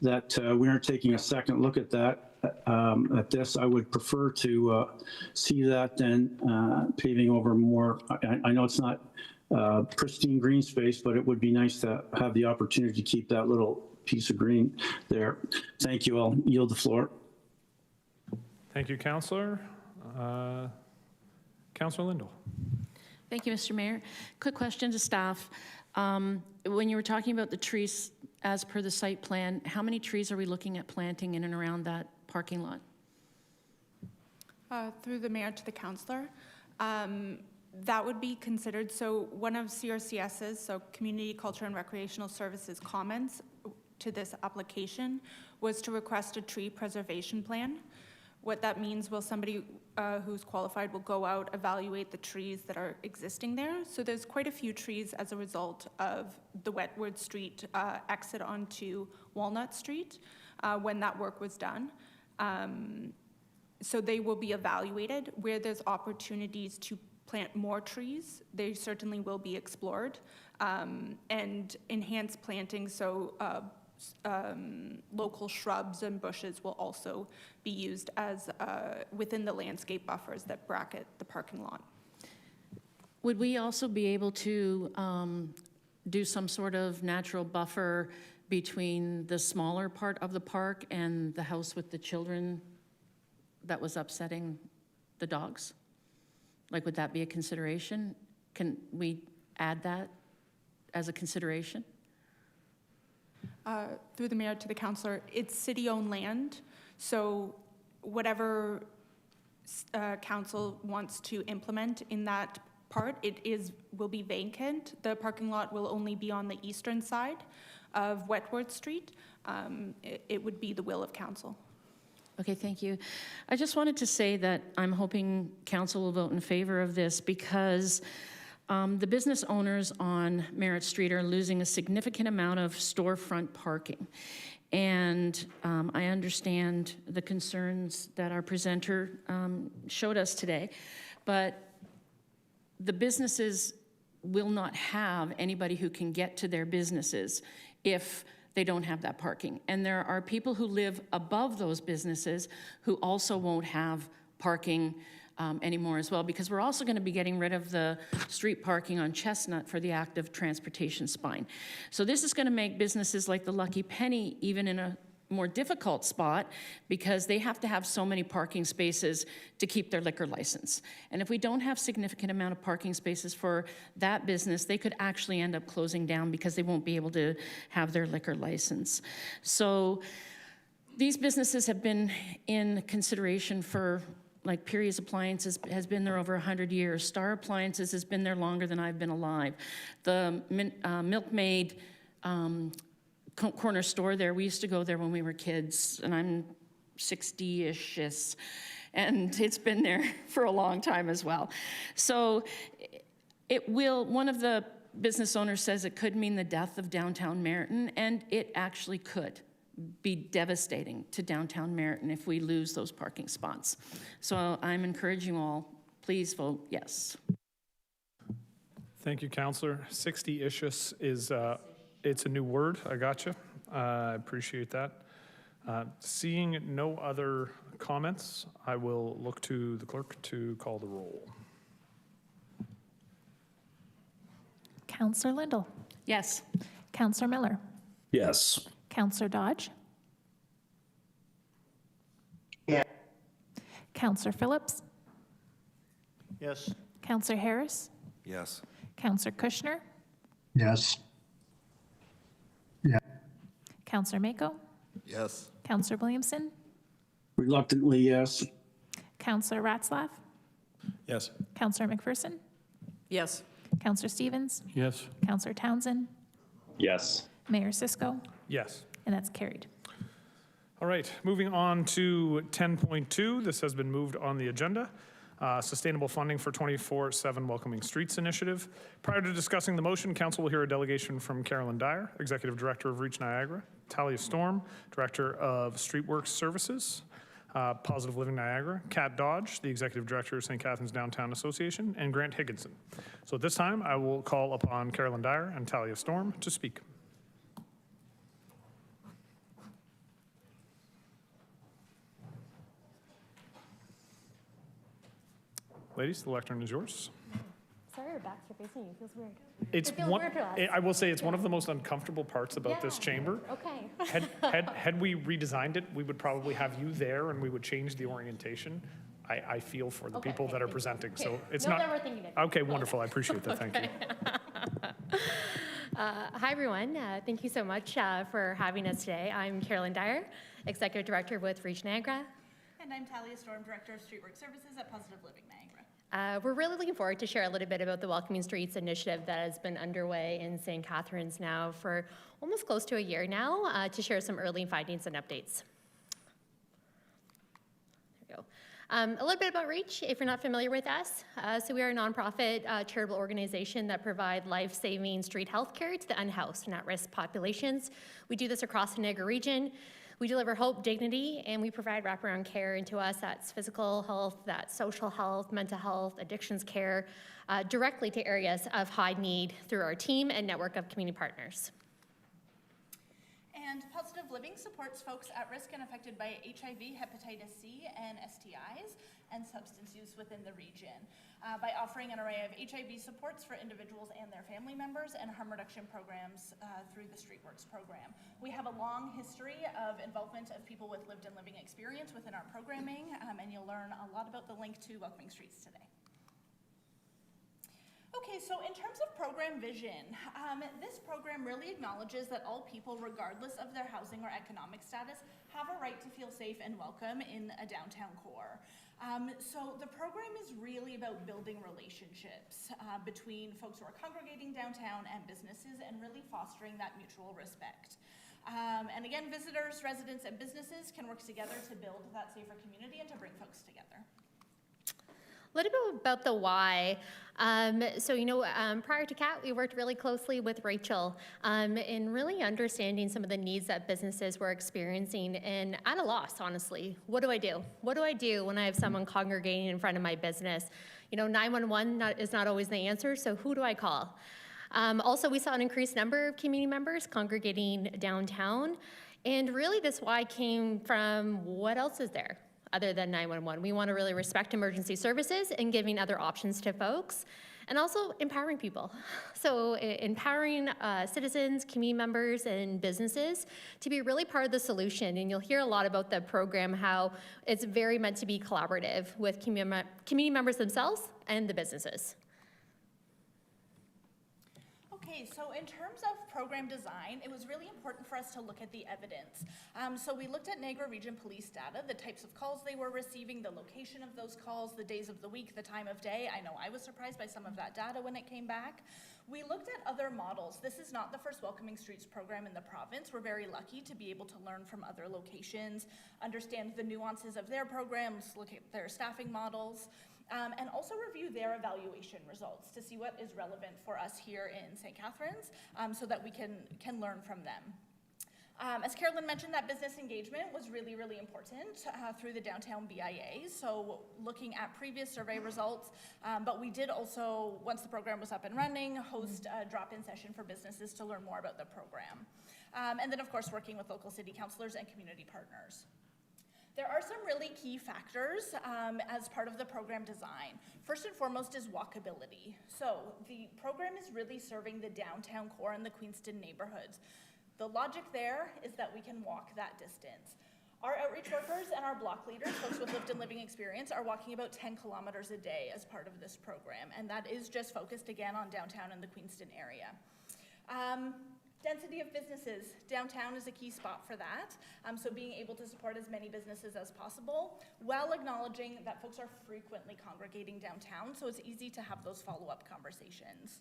that we aren't taking a second look at that. At this, I would prefer to see that than paving over more. I know it's not pristine green space, but it would be nice to have the opportunity to keep that little piece of green there. Thank you. I'll yield the floor. Thank you, Councillor. Councillor Lindell. Thank you, Mr. Mayor. Quick question to staff. When you were talking about the trees as per the site plan, how many trees are we looking at planting in and around that parking lot? Through the mayor to the councillor, that would be considered. So one of CRCS's, so Community Culture and Recreational Services comments to this application was to request a tree preservation plan. What that means, will somebody who's qualified will go out, evaluate the trees that are existing there. So there's quite a few trees as a result of the Wentworth Street exit onto Walnut Street when that work was done. So they will be evaluated. Where there's opportunities to plant more trees, they certainly will be explored. And enhanced planting, so local shrubs and bushes will also be used as within the landscape buffers that bracket the parking lot. Would we also be able to do some sort of natural buffer between the smaller part of the park and the house with the children that was upsetting the dogs? Like, would that be a consideration? Can we add that as a consideration? Through the mayor to the councillor, it's city-owned land, so whatever council wants to implement in that part, will be vacant. The parking lot will only be on the eastern side of Wedsworth Street. It would be the will of council. Okay, thank you. I just wanted to say that I'm hoping council will vote in favor of this because the business owners on Merritt Street are losing a significant amount of storefront parking. And I understand the concerns that our presenter showed us today, but the businesses will not have anybody who can get to their businesses if they don't have that parking. And there are people who live above those businesses who also won't have parking anymore as well, because we're also going to be getting rid of the street parking on Chestnut for the active transportation spine. So this is going to make businesses like the Lucky Penny even in a more difficult spot because they have to have so many parking spaces to keep their liquor license. And if we don't have significant amount of parking spaces for that business, they could actually end up closing down because they won't be able to have their liquor license. So these businesses have been in consideration for, like, Perry's Appliances has been there over 100 years. Star Appliances has been there longer than I've been alive. The Milkmaid corner store there, we used to go there when we were kids, and I'm 60-ish, and it's been there for a long time as well. So one of the business owners says it could mean the death of downtown Merritt, and it actually could be devastating to downtown Merritt if we lose those parking spots. So I'm encouraging you all, please vote yes. Thank you, Councillor. 60-ish is, it's a new word. I gotcha. I appreciate that. Seeing no other comments, I will look to the clerk to call the roll. Councillor Lindell. Yes. Councillor Miller. Yes. Councillor Dodge. Yeah. Councillor Phillips. Yes. Councillor Harris. Yes. Councillor Kushner. Yes. Councillor Mako. Yes. Councillor Williamson. Reluctantly, yes. Councillor Ratzlaff. Yes. Councillor McPherson. Yes. Councillor Stevens. Yes. Councillor Townsend. Yes. Mayor Cisco. Yes. And that's carried. All right, moving on to 10.2. This has been moved on the agenda. sustainable funding for 24/7 Welcoming Streets initiative. Prior to discussing the motion, council will hear a delegation from Carolyn Dyer, Executive Director of Reach Niagara, Talia Storm, Director of Streetworks Services, Positive Living Niagara, Kat Dodge, the Executive Director of St. Catharines Downtown Association, and Grant Higginson. So at this time, I will call upon Carolyn Dyer and Talia Storm to speak. Ladies, the lectern is yours. Sorry, our backs are facing you. It feels weird. It's It feels one, weird to us. I will say it's one of the most uncomfortable parts about this Yeah. chamber. Okay. Had we redesigned it, we would probably have you there and we would change the orientation. I feel for the Okay, people that thank are you. presenting, so Okay, it's know not. that we're thinking of you. Okay, wonderful, I appreciate that, thank you. Hi, everyone. Thank you so much for having us today. I'm Carolyn Dyer, Executive Director with Reach Niagara. And I'm Talia Storm, Director of Streetwork Services at Positive Living Niagara. We're really looking forward to share a little bit about the Welcoming Streets initiative that has been underway in St. Catharines now for almost close to a year now, to share some early findings and updates. There we go. A little bit about Reach, if you're not familiar with us. So we are a nonprofit charitable organization that provide life-saving street health care to the unhoused and at-risk populations. We do this across the Niagara region. We deliver hope, dignity, and we provide wraparound care into us. That's physical health, that's social health, mental health, addictions care, directly to areas of high need through our team and network of community partners. And Positive Living supports folks at risk and affected by HIV, hepatitis C, and STIs, and substance use within the region by offering an array of HIV supports for individuals and their family members and harm reduction programs through the Streetworks program. We have a long history of involvement of people with lived and living experience within our programming, and you'll learn a lot about the link to Welcoming Streets today. Okay, so in terms of program vision, this program really acknowledges that all people, regardless of their housing or economic status, have a right to feel safe and welcome in a downtown core. So the program is really about building relationships between folks who are congregating downtown and businesses and really fostering that mutual respect. And again, visitors, residents, and businesses can work together to build that safer community and to bring folks together. A little bit about the why. Prior to Kat, we worked really closely with Rachel in really understanding some of the needs that businesses were experiencing and at a loss, honestly. What do I do? What do I do when I have someone congregating in front of my business? 911 is not always the answer, so who do I call? Also, we saw an increased number of community members congregating downtown, and really this why came from what else is there other than 911. We want to really respect emergency services and giving other options to folks, and also empowering people. So empowering citizens, community members, and businesses to be really part of the solution. And you'll hear a lot about the program, how it's very meant to be collaborative with community members themselves and the businesses. Okay, so in terms of program design, it was really important for us to look at the evidence. So we looked at Niagara Region Police data, the types of calls they were receiving, the location of those calls, the days of the week, the time of day. I know I was surprised by some of that data when it came back. We looked at other models. This is not the first Welcoming Streets program in the province. We're very lucky to be able to learn from other locations, understand the nuances of their programs, look at their staffing models, and also review their evaluation results to see what is relevant for us here in St. Catharines so that we can learn from them. As Carolyn mentioned, that business engagement was really, really important through the downtown BIA. So looking at previous survey results, but we did also, once the program was up and running, host a drop-in session for businesses to learn more about the program. And then of course, working with local city councilors and community partners. There are some really key factors as part of the program design. First and foremost is walkability. So the program is really serving the downtown core and the Queenston neighborhoods. The logic there is that we can walk that distance. Our outreach workers and our block leaders, folks with lived and living experience, are walking about 10 kilometers a day as part of this program, and that is just focused again on downtown and the Queenston area. Density of businesses. Downtown is a key spot for that. So being able to support as many businesses as possible while acknowledging that folks are frequently congregating downtown, so it's easy to have those follow-up conversations.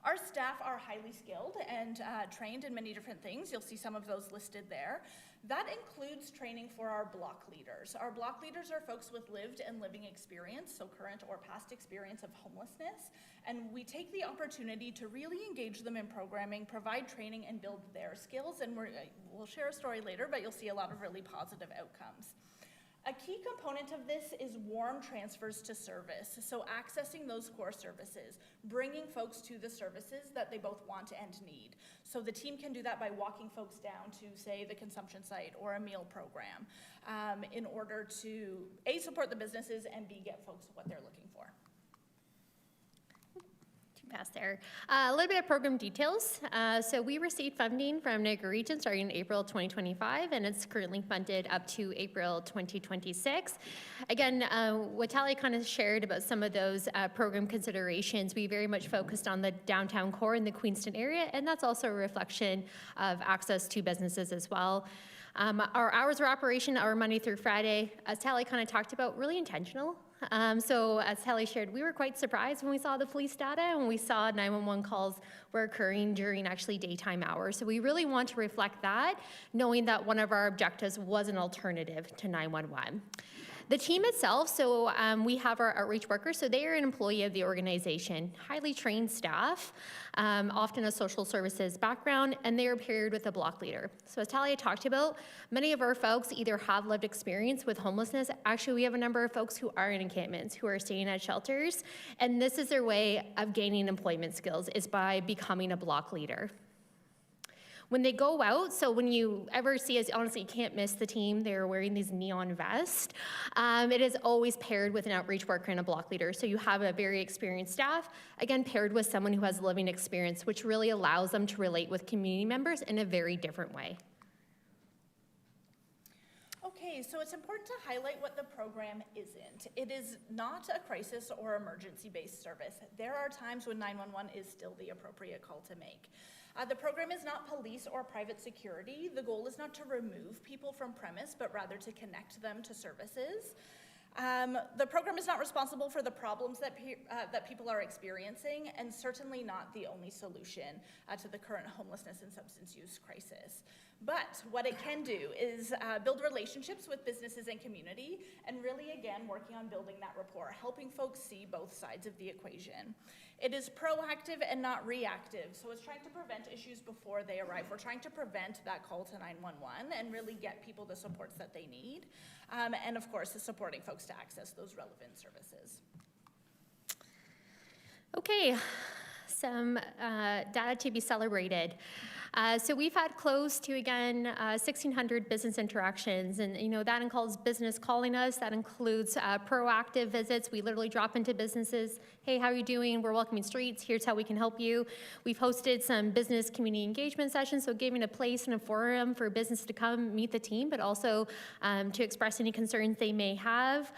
Our staff are highly skilled and trained in many different things. You'll see some of those listed there. That includes training for our block leaders. Our block leaders are folks with lived and living experience, so current or past experience of homelessness, and we take the opportunity to really engage them in programming, provide training, and build their skills, and we'll share a story later, but you'll see a lot of really positive outcomes. A key component of this is warm transfers to service, so accessing those core services, bringing folks to the services that they both want and need. So the team can do that by walking folks down to, say, the consumption site or a meal program in order to, A, support the businesses, and B, get folks what they're looking for. Past there. A little bit of program details. So we received funding from Niagara Region starting in April 2025, and it's currently funded up to April 2026. Again, what Tally kind of shared about some of those program considerations, we very much focused on the downtown core in the Queenston area, and that's also a reflection of access to businesses as well. Our hours of operation are Monday through Friday, as Tally kind of talked about, really intentional. So as Tally shared, we were quite surprised when we saw the police data and when we saw 911 calls were occurring during actually daytime hours. So we really want to reflect that, knowing that one of our objectives was an alternative to 911. The team itself, so we have our outreach workers, so they are an employee of the organization, highly trained staff, often a social services background, and they are paired with a block leader. So as Talia talked about, many of our folks either have lived experience with homelessness. Actually, we have a number of folks who are in encampments, who are staying at shelters, and this is their way of gaining employment skills, is by becoming a block leader. When they go out, so when you ever see us, honestly, you can't miss the team. They're wearing these neon vests. It is always paired with an outreach worker and a block leader. So you have a very experienced staff, again, paired with someone who has living experience, which really allows them to relate with community members in a very different way. Okay, so it's important to highlight what the program isn't. It is not a crisis or emergency-based service. There are times when 911 is still the appropriate call to make. The program is not police or private security. The goal is not to remove people from premise, but rather to connect them to services. The program is not responsible for the problems that people are experiencing, and certainly not the only solution to the current homelessness and substance use crisis. But what it can do is build relationships with businesses and community, and really, again, working on building that rapport, helping folks see both sides of the equation. It is proactive and not reactive, so it's trying to prevent issues before they arrive. We're trying to prevent that call to 911 and really get people the supports that they need. And of course, is supporting folks to access those relevant services. Okay, some data to be celebrated. So we've had close to, again, 1,600 business interactions, and that includes business calling us, that includes proactive visits. We literally drop into businesses, hey, how are you doing? We're welcoming streets, here's how we can help you. We've hosted some business community engagement sessions, so giving a place and a forum for business to come meet the team, but also to express any concerns they may have.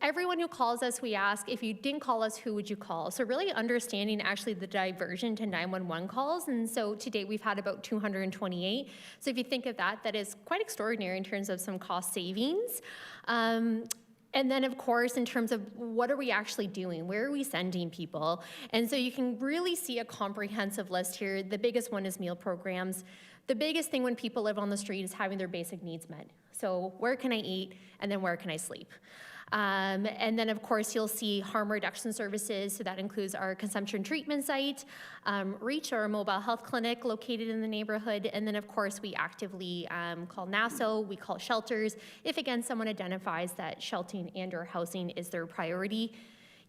Everyone who calls us, we ask, if you didn't call us, who would you call? So really understanding actually the diversion to 911 calls. And so to date, we've had about 228. So if you think of that, that is quite extraordinary in terms of some cost savings. And then, of course, in terms of what are we actually doing? Where are we sending people? And so you can really see a comprehensive list here. The biggest one is meal programs. The biggest thing when people live on the street is having their basic needs met. So where can I eat? And then where can I sleep? And then, of course, you'll see harm reduction services. So that includes our consumption treatment site, REACH, our mobile health clinic located in the neighborhood. And then, of course, we actively call NASO, we call shelters, if, again, someone identifies that sheltering and or housing is their priority.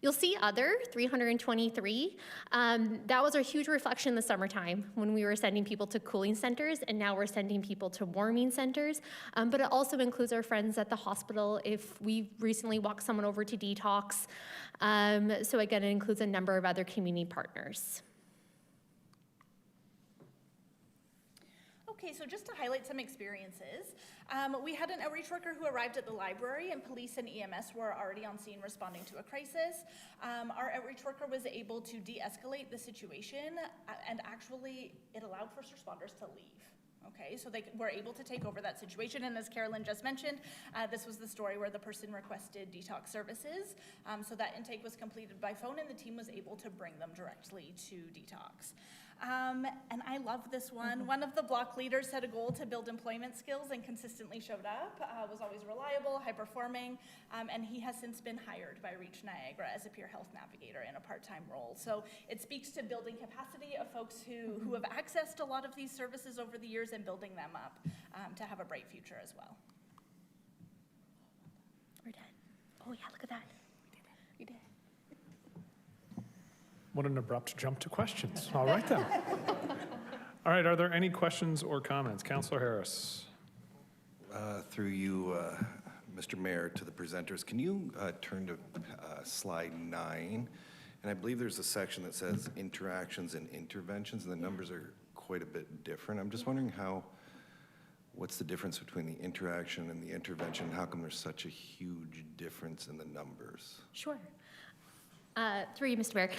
You'll see other, 323. That was a huge reflection in the summertime when we were sending people to cooling centers, and now we're sending people to warming centers. But it also includes our friends at the hospital if we recently walked someone over to detox. So again, it includes a number of other community partners. Okay, so just to highlight some experiences, we had an outreach worker who arrived at the library, and police and EMS were already on scene responding to a crisis. Our outreach worker was able to de-escalate the situation, and actually it allowed first responders to leave. Okay, so they were able to take over that situation, and as Carolyn just mentioned, this was the story where the person requested detox services. So that intake was completed by phone, and the team was able to bring them directly to detox. And I love this one. One of the block leaders set a goal to build employment skills and consistently showed up, was always reliable, high-performing, and he has since been hired by Reach Niagara as a peer health navigator in a part-time role. So it speaks to building capacity of folks who have accessed a lot of these services over the years and building them up to have a bright future as well. We're done. Oh yeah, look at that. We did. What an abrupt jump to questions. All right then. All right, are there any questions or comments? Councillor Harris. Through you, Mr. Mayor, to the presenters, can you turn to slide 9? And I believe there's a section that says interactions and interventions, and the numbers are quite a bit different. I'm just wondering what's the difference between the interaction and the intervention? How come there's such a huge difference in the numbers? Sure. Through you, Mr. Mayor.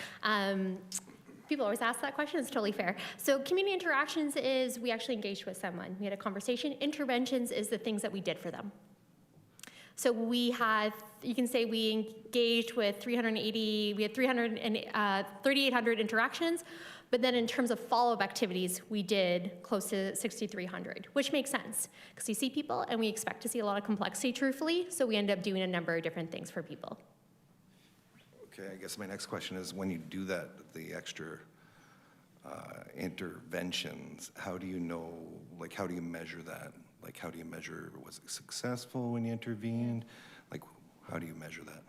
People always ask that question. It's totally fair. So community interactions is we actually engaged with someone. We had a conversation. Interventions is the things that we did for them. So we had, you can say we engaged with 380, we had 3,800 interactions, but then in terms of follow-up activities, we did close to 6,300, which makes sense because you see people and we expect to see a lot of complexity, truthfully, so we end up doing a number of different things for people. Okay, I guess my next question is, when you do that, the extra interventions, how do you know, like, how do you measure that? Like, how do you measure, was it successful when you intervened? Like, how do you measure that?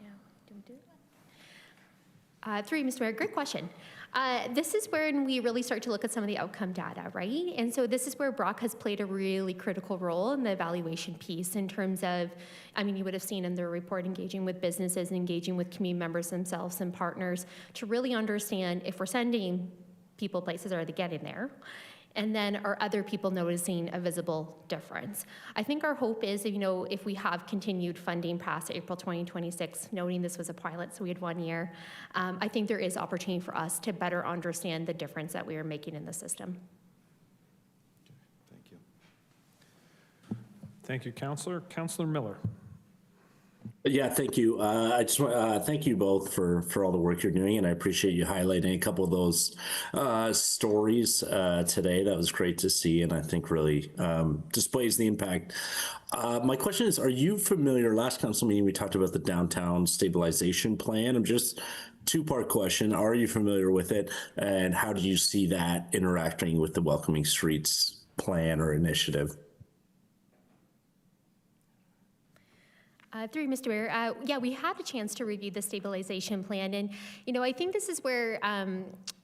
Yeah, do we do it? Through you, Mr. Mayor, great question. This is when we really start to look at some of the outcome data, right? And so this is where Brock has played a really critical role in the evaluation piece in terms of, I mean, you would have seen in their report engaging with businesses and engaging with community members themselves and partners to really understand if we're sending people places, are they getting there? And then are other people noticing a visible difference? I think our hope is, you know, if we have continued funding past April 2026, noting this was a pilot, so we had 1 year, I think there is opportunity for us to better understand the difference that we are making in the system. Thank you. Thank you, Councillor. Councillor Miller. Yeah, thank you. I just want thank you both for all the work you're doing, and I appreciate you highlighting a couple of those stories today. That was great to see, and I think really displays the impact. My question is, are you familiar? Last council meeting we talked about the downtown stabilization plan. I'm just two-part question. Are you familiar with it, and how do you see that interacting with the Welcoming Streets plan or initiative? Through you, Mr. Mayor, yeah, we had a chance to review the stabilization plan, and you know, I think this is where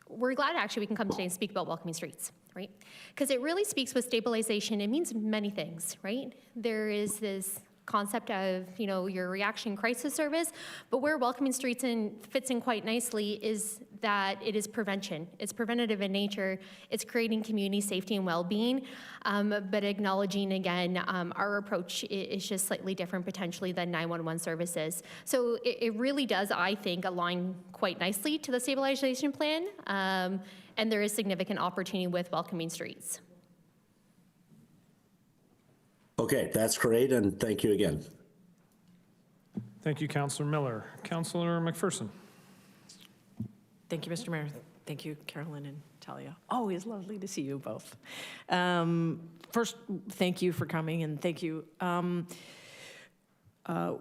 we're glad actually we can come today and speak about Welcoming Streets, right? Because it really speaks with stabilization. It means many things, right? There is this concept of, you know, your reaction crisis service, but where Welcoming Streets fits in quite nicely is that it is prevention. It's preventative in nature. It's creating community safety and well-being, but acknowledging, again, our approach is just slightly different potentially than 911 services. So it really does, I think, align quite nicely to the stabilization plan, and there is significant opportunity with Welcoming Streets. Okay, that's great, and thank you again. Thank you, Councillor Miller. Councillor McPherson. Thank you, Mr. Mayor. Thank you, Carolyn and Talia. Always lovely to see you both. First, thank you for coming, and thank you.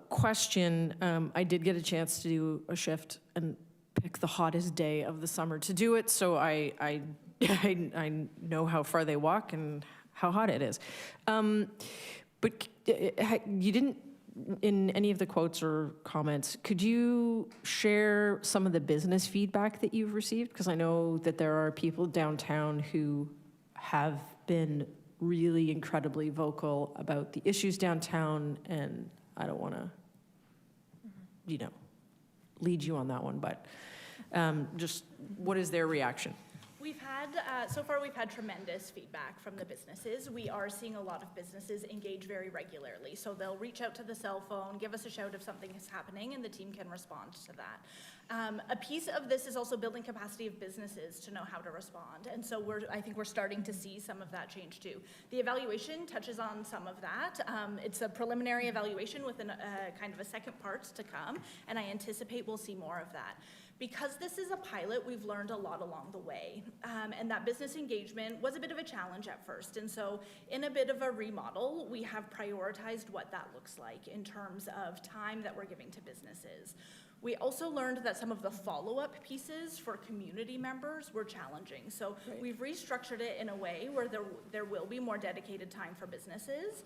Question, I did get a chance to do a shift and pick the hottest day of the summer to do it, so I know how far they walk and how hot it is. But you didn't, in any of the quotes or comments, could you share some of the business feedback that you've received? Because I know that there are people downtown who have been really incredibly vocal about the issues downtown, and I don't want to, you know, lead you on that one, but just what is their reaction? We've had, so far we've had tremendous feedback from the businesses. We are seeing a lot of businesses engage very regularly. So they'll reach out to the cell phone, give us a shout if something is happening, and the team can respond to that. A piece of this is also building capacity of businesses to know how to respond. And so I think we're starting to see some of that change too. The evaluation touches on some of that. It's a preliminary evaluation with kind of a second part to come, and I anticipate we'll see more of that. Because this is a pilot, we've learned a lot along the way. And that business engagement was a bit of a challenge at first. And so in a bit of a remodel, we have prioritized what that looks like in terms of time that we're giving to businesses. We also learned that some of the follow-up pieces for community members were challenging. So we've restructured it in a way where there will be more dedicated time for businesses.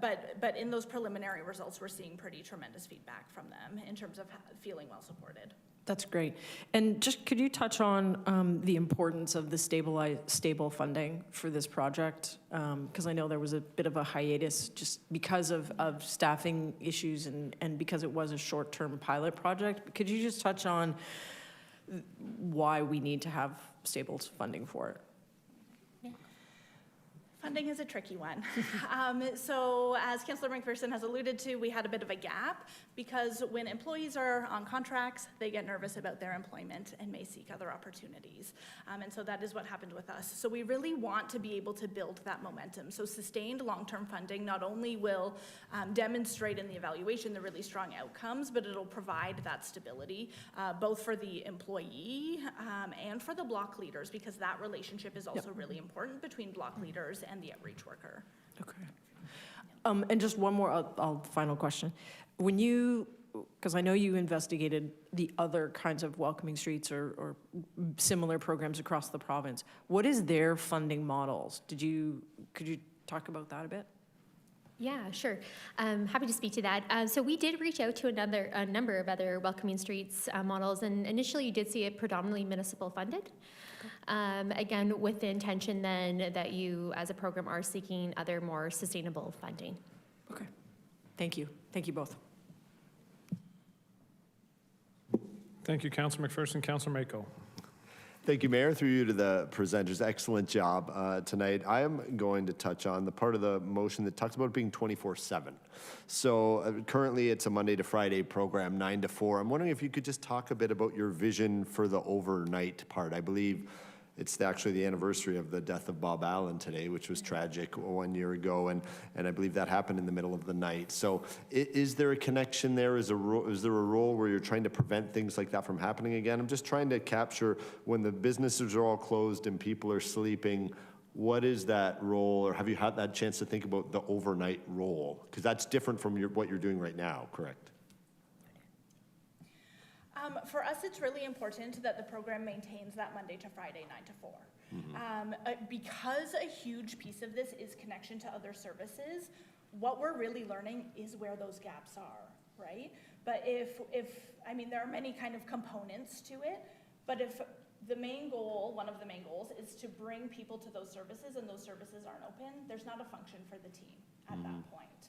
But in those preliminary results, we're seeing pretty tremendous feedback from them in terms of feeling well supported. That's great. And just could you touch on the importance of the stable funding for this project? Because I know there was a bit of a hiatus just because of staffing issues and because it was a short-term pilot project. Could you just touch on why we need to have stable funding for it? Funding is a tricky one. So as Councillor McPherson has alluded to, we had a bit of a gap because when employees are on contracts, they get nervous about their employment and may seek other opportunities. And so that is what happened with us. So we really want to be able to build that momentum. So sustained long-term funding not only will demonstrate in the evaluation the really strong outcomes, but it'll provide that stability both for the employee and for the block leaders, because that relationship is also really important between block leaders and the outreach worker. Okay. And just one more final question. When because I know you investigated the other kinds of welcoming streets or similar programs across the province, what is their funding models? Could you talk about that a bit? Yeah, sure. Happy to speak to that. So we did reach out to a number of other welcoming streets models, and initially you did see it predominantly municipal funded. Again, with the intention then that you as a program are seeking other more sustainable funding. Okay. Thank you. Thank you both. Thank you, Councillor McPherson. Councillor Mako. Thank you, Mayor. Through you to the presenters. Excellent job tonight. I am going to touch on the part of the motion that talks about it being 24/7. So currently it's a Monday to Friday program, 9 to 4. I'm wondering if you could just talk a bit about your vision for the overnight part. I believe it's actually the anniversary of the death of Bob Allen today, which was tragic 1 year ago, and I believe that happened in the middle of the night. So is there a connection there? Is there a role where you're trying to prevent things like that from happening again? I'm just trying to capture when the businesses are all closed and people are sleeping, what is that role, or have you had that chance to think about the overnight role? Because that's different from what you're doing right now, correct? For us, it's really important that the program maintains that Monday to Friday, 9 to 4. Because a huge piece of this is connection to other services, what we're really learning is where those gaps are, right? But I mean, there are many kind of components to it, but if the main goal, one of the main goals, is to bring people to those services and those services aren't open, there's not a function for the team at that point.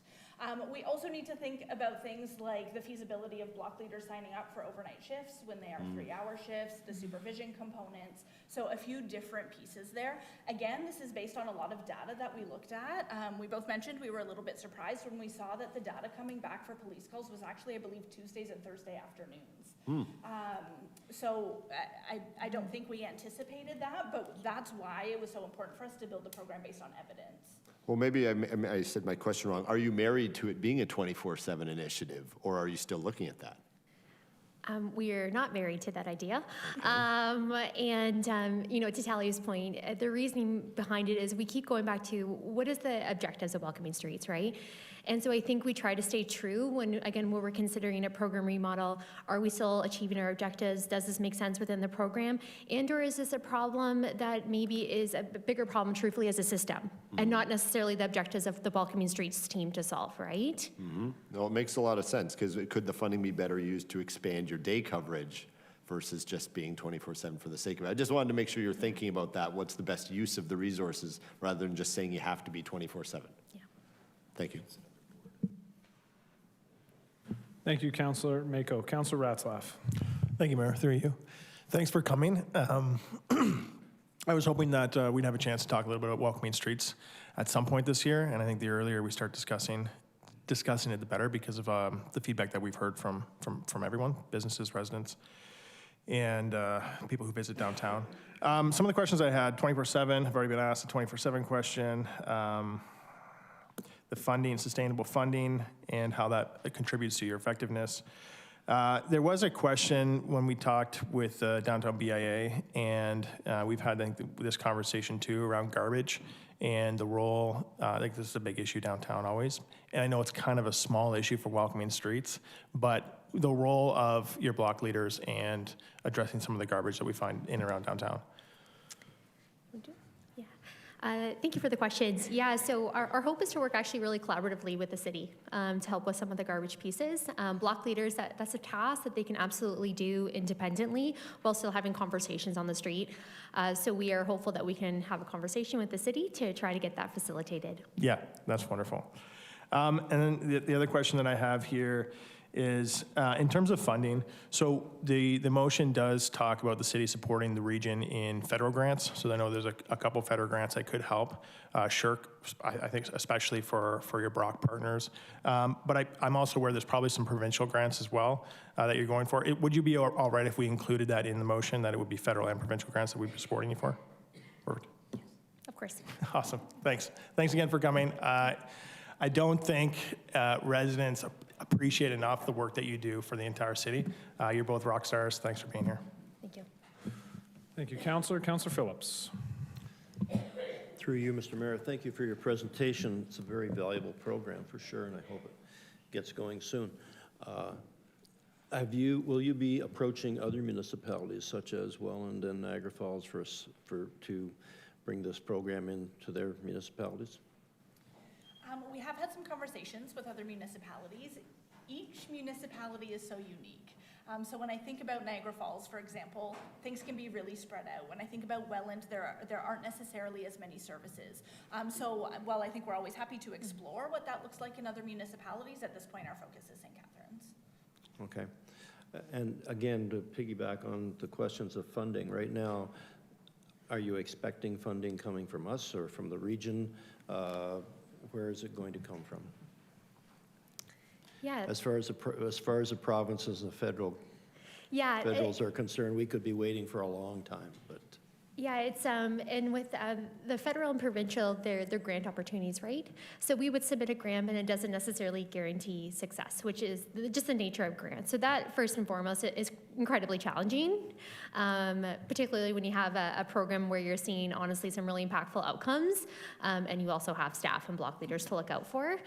We also need to think about things like the feasibility of block leaders signing up for overnight shifts when they are 3-hour shifts, the supervision components, so a few different pieces there. Again, this is based on a lot of data that we looked at. We both mentioned we were a little bit surprised when we saw that the data coming back for police calls was actually, I believe, Tuesdays and Thursday afternoons. So I don't think we anticipated that, but that's why it was so important for us to build the program based on evidence. Well, maybe I said my question wrong. Are you married to it being a 24/7 initiative, or are you still looking at that? We are not married to that idea. You know, to Tally's point, the reasoning behind it is we keep going back to what is the objectives of Welcoming Streets, right? And so I think we try to stay true when we're considering a program remodel. Are we still achieving our objectives? Does this make sense within the program? And or is this a problem that maybe is a bigger problem, truthfully, as a system, and not necessarily the objectives of the Welcoming Streets team to solve, right? No, it makes a lot of sense, because could the funding be better used to expand your day coverage versus just being 24/7 for the sake of it? I just wanted to make sure you're thinking about that. What's the best use of the resources rather than just saying you have to be 24/7? Yeah. Thank you. Thank you, Councillor Mako. Councillor Ratzlaff. Thank you, Mayor. Through you. Thanks for coming. I was hoping that we'd have a chance to talk a little bit about welcoming streets at some point this year, and I think the earlier we start discussing it, the better, because of the feedback that we've heard from everyone, businesses, residents, and people who visit downtown. Some of the questions I had, 24/7, have already been asked, the 24/7 question, the funding, sustainable funding, and how that contributes to your effectiveness. There was a question when we talked with Downtown BIA, and we've had, I think, this conversation too around garbage and the role. I think this is a big issue downtown always. And I know it's kind of a small issue for welcoming streets, but the role of your block leaders and addressing some of the garbage that we find in and around downtown. Thank you for the questions. Yeah, so our hope is to work actually really collaboratively with the city to help with some of the garbage pieces. Block leaders, that's a task that they can absolutely do independently while still having conversations on the street. So we are hopeful that we can have a conversation with the city to try to get that facilitated. Yeah, that's wonderful. And then the other question that I have here is in terms of funding, so the motion does talk about the city supporting the region in federal grants. So I know there's a couple federal grants that could help. SHRC, I think especially for your Brock partners. But I'm also aware there's probably some provincial grants as well that you're going for. Would you be all right if we included that in the motion, that it would be federal and provincial grants that we'd be supporting you for? Or? Of course. Awesome, thanks. Thanks again for coming. I don't think residents appreciate enough the work that you do for the entire city. You're both rock stars. Thanks for being here. Thank you. Thank you, Councillor. Councillor Phillips. Through you, Mr. Mayor, thank you for your presentation. It's a very valuable program for sure, and I hope it gets going soon. Will you be approaching other municipalities such as Welland and Niagara Falls to bring this program into their municipalities? We have had some conversations with other municipalities. Each municipality is so unique. So when I think about Niagara Falls, for example, things can be really spread out. When I think about Welland, there aren't necessarily as many services. So while I think we're always happy to explore what that looks like in other municipalities, at this point our focus is St. Catharines. Okay. And again, to piggyback on the questions of funding, right now, are you expecting funding coming from us or from the region? Where is it going to come from? Yeah. As far as the provinces and the federals are concerned, we could be waiting for a long time. But yeah, it's and with the federal and provincial, they're grant opportunities, right? So we would submit a grant, and it doesn't necessarily guarantee success, which is just the nature of grants. So that first and foremost is incredibly challenging, particularly when you have a program where you're seeing honestly some really impactful outcomes, and you also have staff and block leaders to look out for.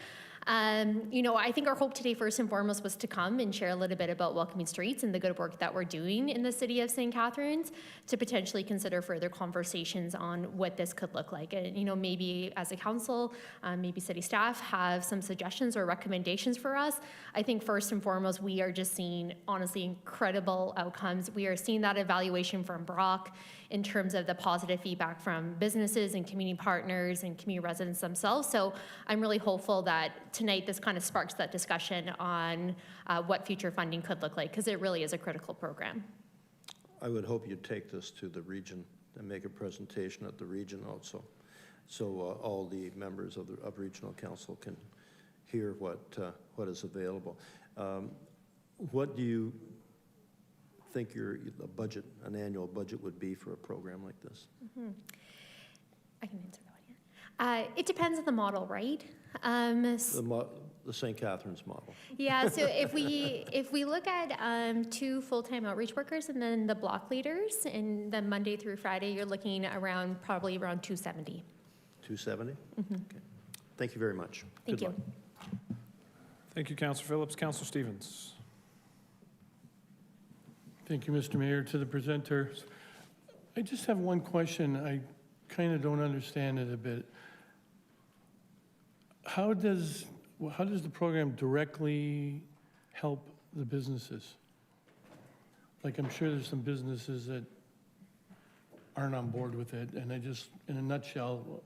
I think our hope today, first and foremost, was to come and share a little bit about welcoming streets and the good work that we're doing in the city of St. Catharines, to potentially consider further conversations on what this could look like. And, maybe as a council, maybe city staff have some suggestions or recommendations for us. I think first and foremost, we are just seeing, honestly, incredible outcomes. We are seeing that evaluation from Brock in terms of the positive feedback from businesses and community partners and community residents themselves. So I'm really hopeful that tonight this kind of sparks that discussion on what future funding could look like, because it really is a critical program. I would hope you'd take this to the region and make a presentation at the region also, so all the members of regional council can hear what is available. What do you think an annual budget would be for a program like this? Mm-hmm. I can answer that one. It depends on the model, right? The St. Catharines model. Yeah, so if we look at 2 full-time outreach workers and then the block leaders, and then Monday through Friday, you're looking probably around 270. 270? Mm-hmm. Okay. Thank you very much. Thank Good you. luck. Thank you, Councillor Phillips. Councillor Stevens. Thank you, Mr. Mayor. To the presenters, I just have one question. I kind of don't understand it a bit. How does the program directly help the businesses? Like, I'm sure there's some businesses that aren't on board with it, and in a nutshell,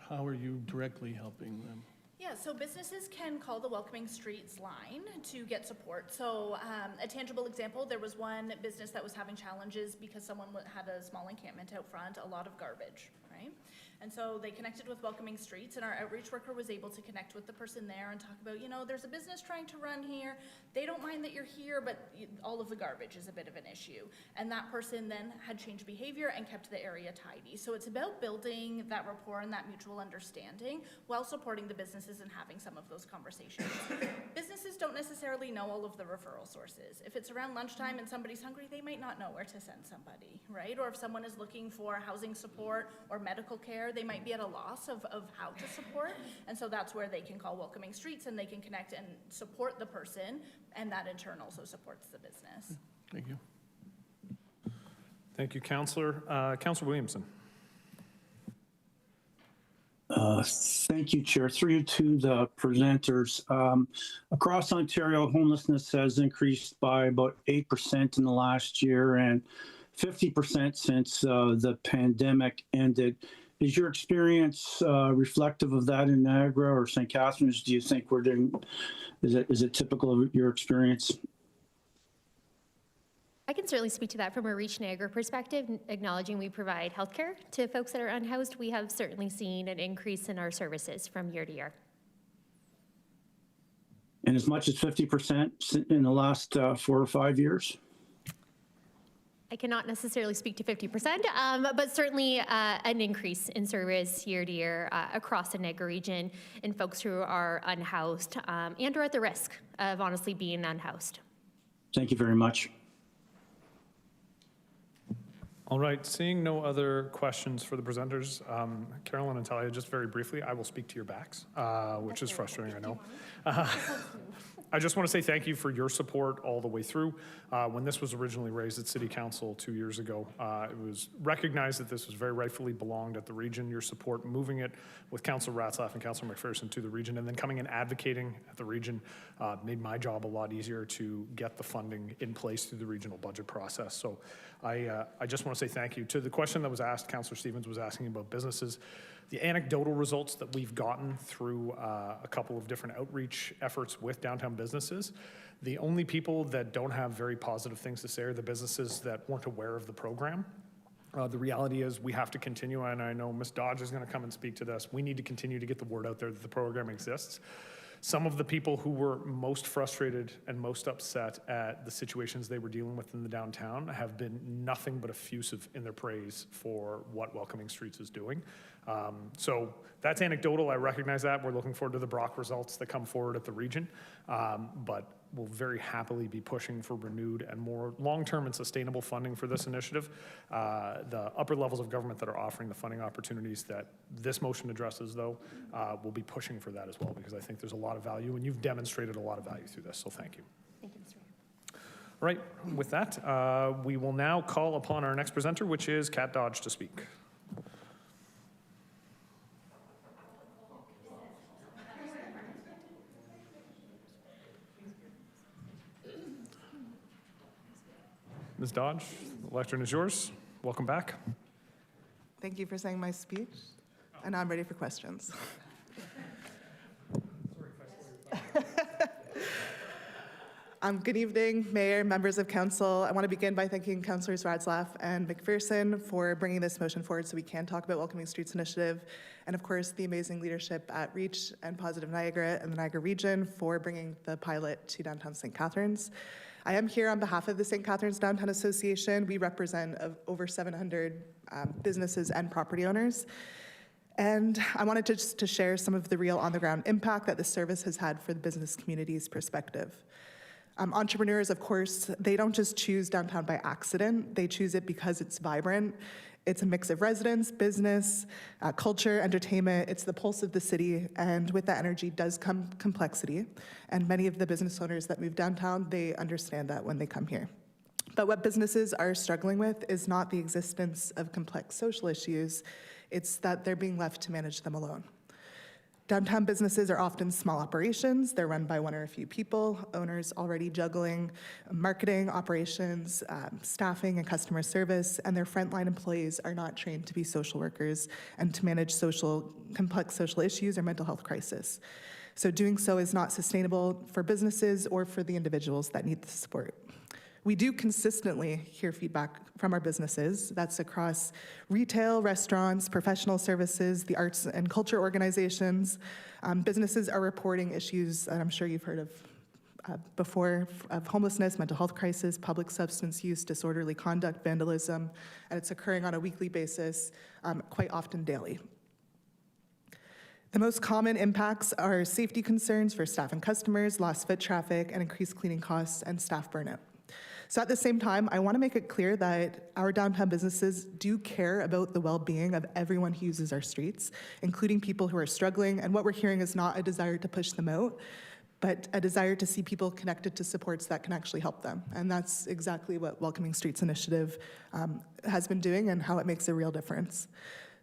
how are you directly helping them? Yeah, so businesses can call the Welcoming Streets line to get support. So a tangible example, there was one business that was having challenges because someone had a small encampment out front, a lot of garbage, right? And so they connected with Welcoming Streets, and our outreach worker was able to connect with the person there and talk about, you know, there's a business trying to run here. They don't mind that you're here, but all of the garbage is a bit of an issue. And that person then had changed behavior and kept the area tidy. So it's about building that rapport and that mutual understanding while supporting the businesses and having some of those conversations. Businesses don't necessarily know all of the referral sources. If it's around lunchtime and somebody's hungry, they might not know where to send somebody, right? Or if someone is looking for housing support or medical care, they might be at a loss of how to support. And so that's where they can call Welcoming Streets and they can connect and support the person, and that in turn also supports the business. Thank you. Thank you, Councillor. Councillor Williamson. Thank you, Chair. Through you to the presenters. Across Ontario, homelessness has increased by about 8% in the last year and 50% since the pandemic ended. Is your experience reflective of that in Niagara or St. Catharines? Do you think we're doing, is it typical of your experience? I can certainly speak to that from a Reach Niagara perspective, acknowledging we provide healthcare to folks that are unhoused. We have certainly seen an increase in our services from year to year. And as much as 50% in the last 4 or 5 years? I cannot necessarily speak to 50%, but certainly an increase in service year to year across the Niagara region in folks who are unhoused and are at the risk of honestly being unhoused. Thank you very much. All right, seeing no other questions for the presenters, Carolyn and Talia, just very briefly, I will speak to your backs, which is frustrating, I know. I just want to say thank you for your support all the way through. When this was originally raised at City Council 2 years ago, it was recognized that this was very rightfully belonged at the region. Your support moving it with Councillor Ratzlaff and Councillor McPherson to the region, and then coming and advocating at the region made my job a lot easier to get the funding in place through the regional budget process. So I just want to say thank you. To the question that was asked, Councillor Stevens was asking about businesses. The anecdotal results that we've gotten through a couple of different outreach efforts with downtown businesses, the only people that don't have very positive things to say are the businesses that weren't aware of the program. The reality is we have to continue, and I know Ms. Dodge is going to come and speak to this. We need to continue to get the word out there that the program exists. Some of the people who were most frustrated and most upset at the situations they were dealing with in the downtown have been nothing but effusive in their praise for what Welcoming Streets is doing. So that's anecdotal. I recognize that. We're looking forward to the Brock results that come forward at the region, but we'll very happily be pushing for renewed and more long-term and sustainable funding for this initiative. The upper levels of government that are offering the funding opportunities that this motion addresses, though, will be pushing for that as well, because I think there's a lot of value, and you've demonstrated a lot of value through this, so thank you. Thank you, Mr. Mayor. All right, with that, we will now call upon our next presenter, which is Kat Dodge, to speak. Ms. Dodge, the lectern is yours. Welcome back. Thank you for saying my speech, and I'm ready for questions. Good evening, Mayor, members of Council. I want to begin by thanking Councillors Ratzlaff and McPherson for bringing this motion forward so we can talk about Welcoming Streets Initiative, and of course the amazing leadership at Reach and Positive Niagara and the Niagara region for bringing the pilot to downtown St. Catharines. I am here on behalf of the St. Catharines Downtown Association. We represent over 700 businesses and property owners. And I wanted to share some of the real on-the-ground impact that this service has had for the business community's perspective. Entrepreneurs, of course, they don't just choose downtown by accident. They choose it because it's vibrant. It's a mix of residents, business, culture, entertainment. It's the pulse of the city, and with that energy does come complexity. And many of the business owners that move downtown, they understand that when they come here. But what businesses are struggling with is not the existence of complex social issues, it's that they're being left to manage them alone. Downtown businesses are often small operations. They're run by one or a few people, owners already juggling marketing, operations, staffing, and customer service, and their frontline employees are not trained to be social workers and to manage complex social issues or mental health crisis. So doing so is not sustainable for businesses or for the individuals that need the support. We do consistently hear feedback from our businesses. That's across retail, restaurants, professional services, the arts and culture organizations. Businesses are reporting issues that I'm sure you've heard of before, of homelessness, mental health crisis, public substance use, disorderly conduct, vandalism, and it's occurring on a weekly basis, quite often daily. The most common impacts are safety concerns for staff and customers, lost foot traffic, and increased cleaning costs and staff burnout. So at the same time, I want to make it clear that our downtown businesses do care about the well-being of everyone who uses our streets, including people who are struggling, and what we're hearing is not a desire to push them out, but a desire to see people connected to supports that can actually help them. And that's exactly what Welcoming Streets Initiative has been doing and how it makes a real difference.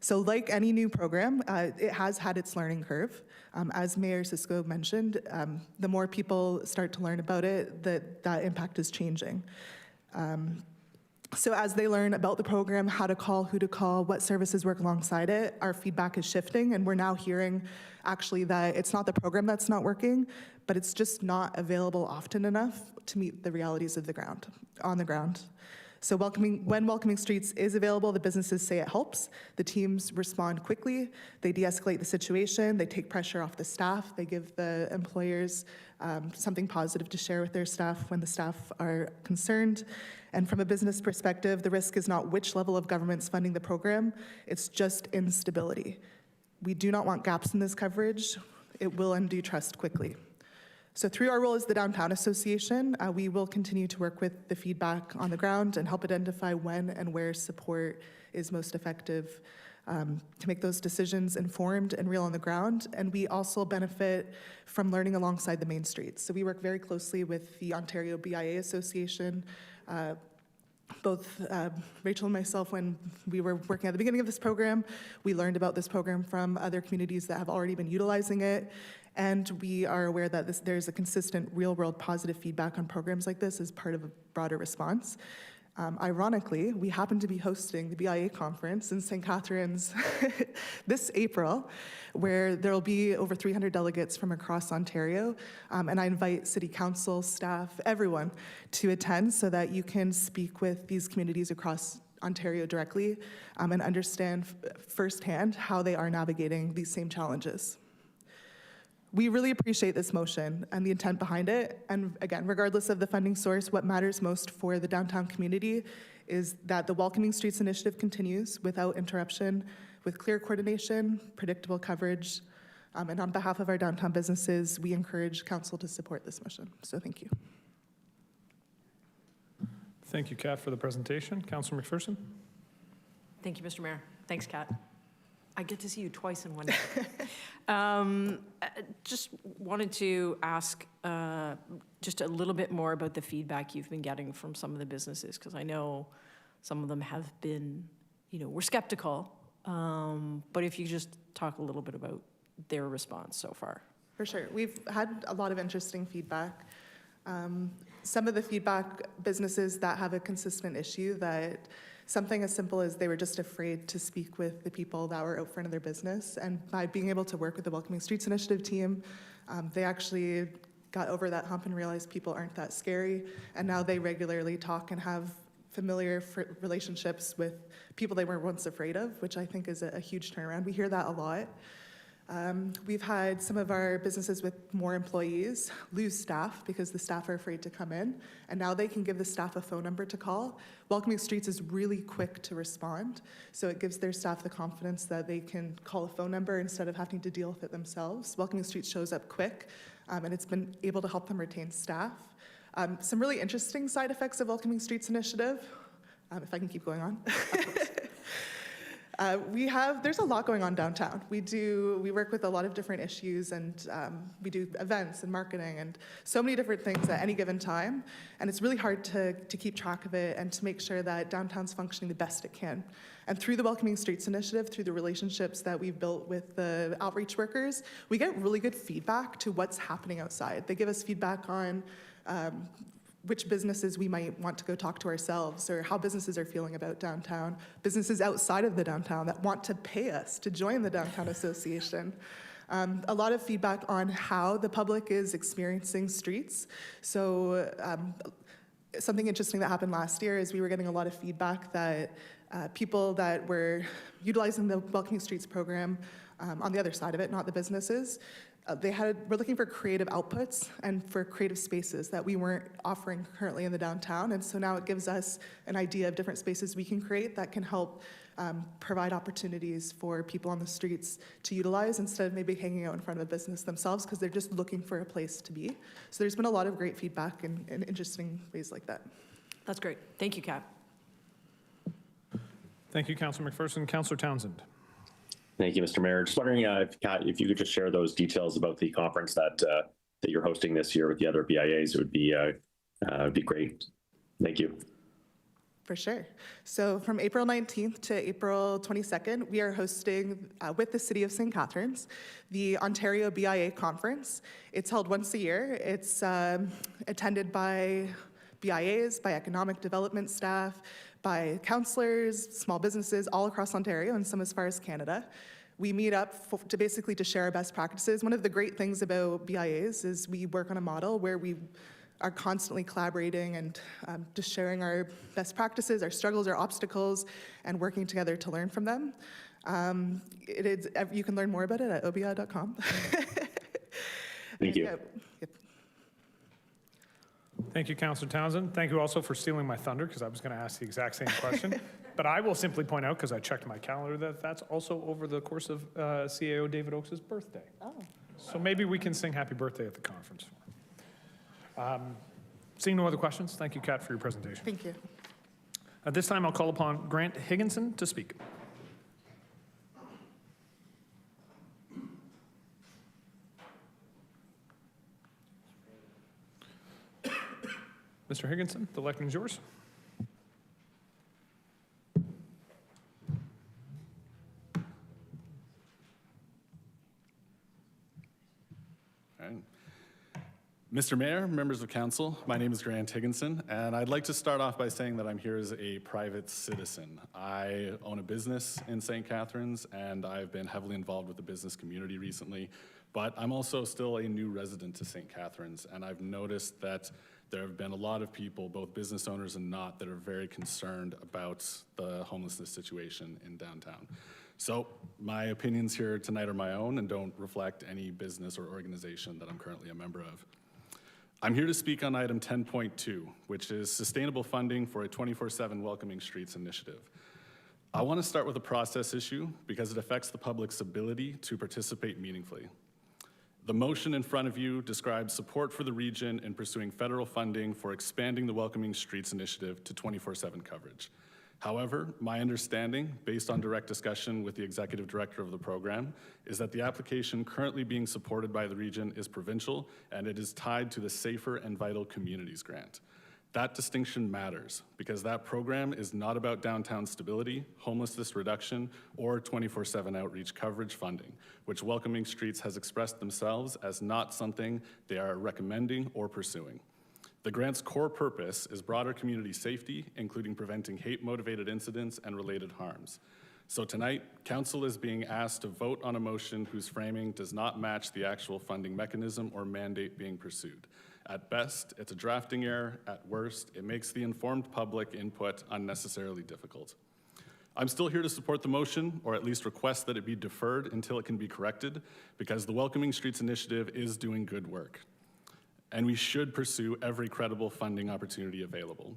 So like any new program, it has had its learning curve. As Mayor Cisco mentioned, the more people start to learn about it, that impact is changing. So as they learn about the program, how to call, who to call, what services work alongside it, our feedback is shifting, and we're now hearing actually that it's not the program that's not working, but it's just not available often enough to meet the realities of on the ground. So when Welcoming Streets is available, the businesses say it helps. The teams respond quickly. They de-escalate the situation. They take pressure off the staff. They give the employers something positive to share with their staff when the staff are concerned. And from a business perspective, the risk is not which level of government's funding the program, it's just instability. We do not want gaps in this coverage. It will undo trust quickly. So through our role as the Downtown Association, we will continue to work with the feedback on the ground and help identify when and where support is most effective to make those decisions informed and real on the ground. And we also benefit from learning alongside the main streets. So we work very closely with the Ontario BIA Association. Both Rachel and myself, when we were working at the beginning of this program, we learned about this program from other communities that have already been utilizing it. And we are aware that there's a consistent real-world positive feedback on programs like this as part of a broader response. Ironically, we happen to be hosting the BIA conference in St. Catharines this April, where there will be over 300 delegates from across Ontario. And I invite City Council, staff, everyone to attend so that you can speak with these communities across Ontario directly and understand firsthand how they are navigating these same challenges. We really appreciate this motion and the intent behind it. And again, regardless of the funding source, what matters most for the downtown community is that the Welcoming Streets Initiative continues without interruption, with clear coordination, predictable coverage. And on behalf of our downtown businesses, we encourage council to support this motion. So thank you. Thank you, Kat, for the presentation. Councillor McPherson. Thank you, Mr. Mayor. Thanks, Kat. I get to see you twice in one day. Just wanted to ask just a little bit more about the feedback you've been getting from some of the businesses, because I know some of them have been, we're skeptical. But if you just talk a little bit about their response so far. For sure. We've had a lot of interesting feedback. Some of the feedback, businesses that have a consistent issue, that something as simple as they were just afraid to speak with the people that were out front of their business. And by being able to work with the Welcoming Streets Initiative team, they actually got over that hump and realized people aren't that scary. And now they regularly talk and have familiar relationships with people they weren't once afraid of, which I think is a huge turnaround. We hear that a lot. We've had some of our businesses with more employees lose staff because the staff are afraid to come in, and now they can give the staff a phone number to call. Welcoming Streets is really quick to respond, so it gives their staff the confidence that they can call a phone number instead of having to deal with it themselves. Welcoming Streets shows up quick, and it's been able to help them retain staff. Some really interesting side effects of Welcoming Streets Initiative, if I can keep going on. There's a lot going on downtown. We work with a lot of different issues, and we do events and marketing and so many different things at any given time. And it's really hard to keep track of it and to make sure that downtown's functioning the best it can. And through the Welcoming Streets Initiative, through the relationships that we've built with the outreach workers, we get really good feedback to what's happening outside. They give us feedback on which businesses we might want to go talk to ourselves, or how businesses are feeling about downtown, businesses outside of the downtown that want to pay us to join the Downtown Association. A lot of feedback on how the public is experiencing streets. So something interesting that happened last year is we were getting a lot of feedback that people that were utilizing the Welcoming Streets program on the other side of it, not the businesses, we're looking for creative outputs and for creative spaces that we weren't offering currently in the downtown. And so now it gives us an idea of different spaces we can create that can help provide opportunities for people on the streets to utilize instead of maybe hanging out in front of a business themselves because they're just looking for a place to be. So there's been a lot of great feedback in interesting ways like that. That's great. Thank you, Kat. Thank you, Councillor McPherson. Councillor Townsend. Thank you, Mr. Mayor. Just wondering, Kat, if you could just share those details about the conference that you're hosting this year with the other BIAs, it would be great. Thank you. For sure. So from April 19th to April 22nd, we are hosting with the City of St. Catharines, the Ontario BIA Conference. It's held once a year. It's attended by BIAs, by economic development staff, by councillors, small businesses all across Ontario and some as far as Canada. We meet up to basically to share our best practices. One of the great things about BIAs is we work on a model where we are constantly collaborating and just sharing our best practices, our struggles, our obstacles, and working together to learn from them. You can learn more about it at obi.com. Thank you. Thank you, Councillor Townsend. Thank you also for stealing my thunder because I was going to ask the exact same question. But I will simply point out, because I checked my calendar, that that's also over the course of CAO David Oakes' birthday. Oh. So maybe we can sing happy birthday at the conference. Seeing no other questions, thank you, Kat, for your presentation. Thank you. At this time, I'll call upon Grant Higginson to speak. Mr. Higginson, the lectern is yours. All right. Mr. Mayor, members of council, my name is Grant Higginson, and I'd like to start off by saying that I'm here as a private citizen. I own a business in St. Catharines, and I've been heavily involved with the business community recently, but I'm also still a new resident to St. Catharines, and I've noticed that there have been a lot of people, both business owners and not, that are very concerned about the homelessness situation in downtown. So my opinions here tonight are my own and don't reflect any business or organization that I'm currently a member of. I'm here to speak on item 10.2, which is sustainable funding for a 24/7 Welcoming Streets initiative. I want to start with a process issue because it affects the public's ability to participate meaningfully. The motion in front of you describes support for the region in pursuing federal funding for expanding the Welcoming Streets initiative to 24/7 coverage. However, my understanding, based on direct discussion with the executive director of the program, is that the application currently being supported by the region is provincial and it is tied to the Safer and Vital Communities grant. That distinction matters because that program is not about downtown stability, homelessness reduction, or 24/7 outreach coverage funding, which Welcoming Streets has expressed themselves as not something they are recommending or pursuing. The grant's core purpose is broader community safety, including preventing hate-motivated incidents and related harms. So tonight, council is being asked to vote on a motion whose framing does not match the actual funding mechanism or mandate being pursued. At best, it's a drafting error. At worst, it makes the informed public input unnecessarily difficult. I'm still here to support the motion, or at least request that it be deferred until it can be corrected, because the Welcoming Streets initiative is doing good work. And we should pursue every credible funding opportunity available.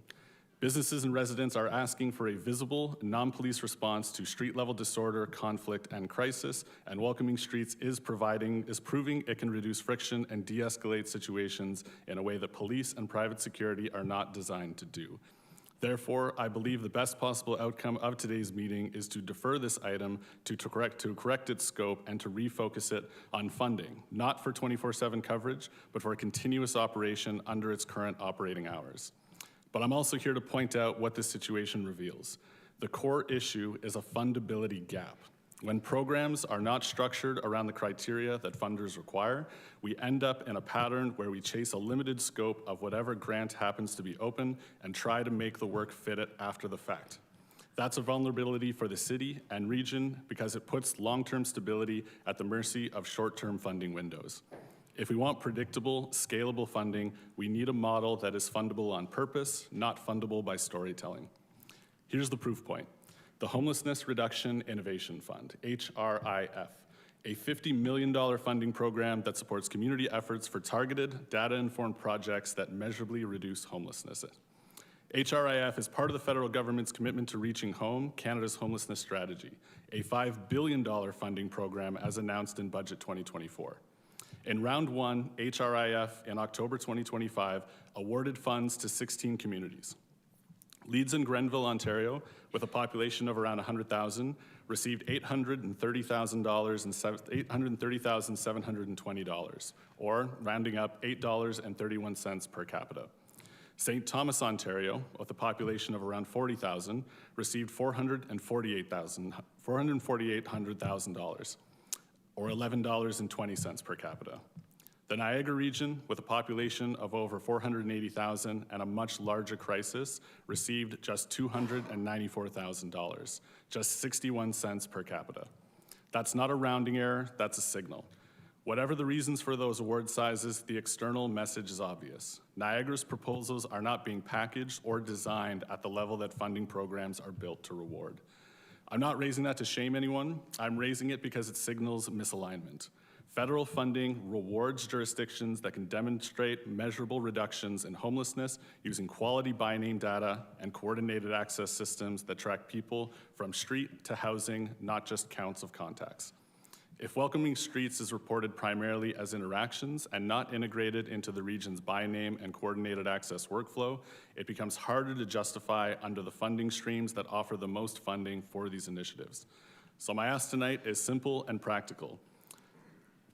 Businesses and residents are asking for a visible, non-police response to street-level disorder, conflict, and crisis, and Welcoming Streets is proving it can reduce friction and de-escalate situations in a way that police and private security are not designed to do. Therefore, I believe the best possible outcome of today's meeting is to defer this item to correct its scope and to refocus it on funding, not for 24/7 coverage, but for a continuous operation under its current operating hours. But I'm also here to point out what this situation reveals. The core issue is a fundability gap. When programs are not structured around the criteria that funders require, we end up in a pattern where we chase a limited scope of whatever grant happens to be open and try to make the work fit it after the fact. That's a vulnerability for the city and region because it puts long-term stability at the mercy of short-term funding windows. If we want predictable, scalable funding, we need a model that is fundable on purpose, not fundable by storytelling. Here's the proof point. The Homelessness Reduction Innovation Fund, HRIF, a $50 million funding program that supports community efforts for targeted, data-informed projects that measurably reduce homelessness. HRIF is part of the federal government's commitment to Reaching Home, Canada's homelessness strategy, a $5 billion funding program as announced in Budget 2024. In round one, HRIF in October 2025 awarded funds to 16 communities. Leeds and Grenville, Ontario, with a population of around 100,000, received $830,720, or rounding up $8.31 per capita. St. Thomas, Ontario, with a population of around 40,000, received $448,000, or $11.20 per capita. The Niagara region, with a population of over 480,000 and a much larger crisis, received just $294,000, just 61 cents per capita. That's not a rounding error, that's a signal. Whatever the reasons for those award sizes, the external message is obvious. Niagara's proposals are not being packaged or designed at the level that funding programs are built to reward. I'm not raising that to shame anyone. I'm raising it because it signals misalignment. Federal funding rewards jurisdictions that can demonstrate measurable reductions in homelessness using quality by name data and coordinated access systems that track people from street to housing, not just counts of contacts. If welcoming streets is reported primarily as interactions and not integrated into the region's by name and coordinated access workflow, it becomes harder to justify under the funding streams that offer the most funding for these initiatives. So my ask tonight is simple and practical.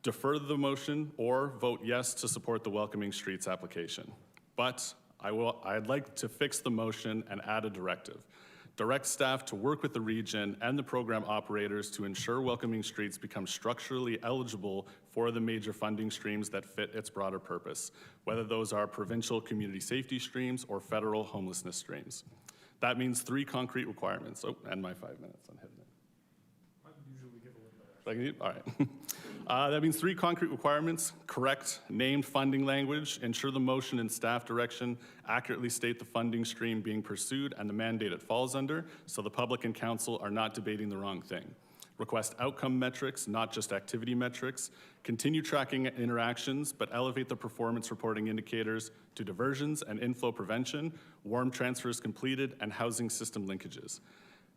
Defer the motion or vote yes to support the Welcoming Streets application. But I'd like to fix the motion and add a directive. Direct staff to work with the region and the program operators to ensure Welcoming Streets become structurally eligible for the major funding streams that fit its broader purpose, whether those are provincial community safety streams or federal homelessness streams. That means 3 concrete requirements. Oh, and my 5 minutes, I'm hitting it. All right. That means 3 concrete requirements: correct named funding language, ensure the motion and staff direction accurately state the funding stream being pursued and the mandate it falls under, so the public and council are not debating the wrong thing. Request outcome metrics, not just activity metrics. Continue tracking interactions, but elevate the performance reporting indicators to diversions and inflow prevention, warm transfers completed, and housing system linkages.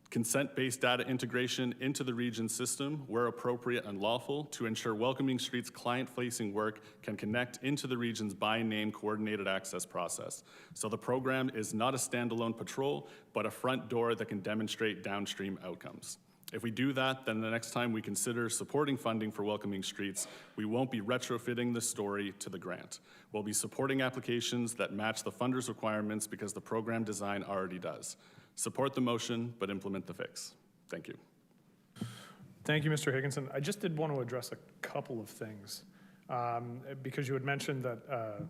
Consent-based data integration into the region system where appropriate and lawful to ensure Welcoming Streets client-facing work can connect into the region's by-name coordinated access process. So the program is not a standalone patrol, but a front door that can demonstrate downstream outcomes. If we do that, then the next time we consider supporting funding for Welcoming Streets, we won't be retrofitting the story to the grant. We'll be supporting applications that match the funder's requirements because the program design already does. Support the motion, but implement the fix. Thank you. Thank you, Mr. Higginson. I just did want to address a couple of things because you had mentioned that,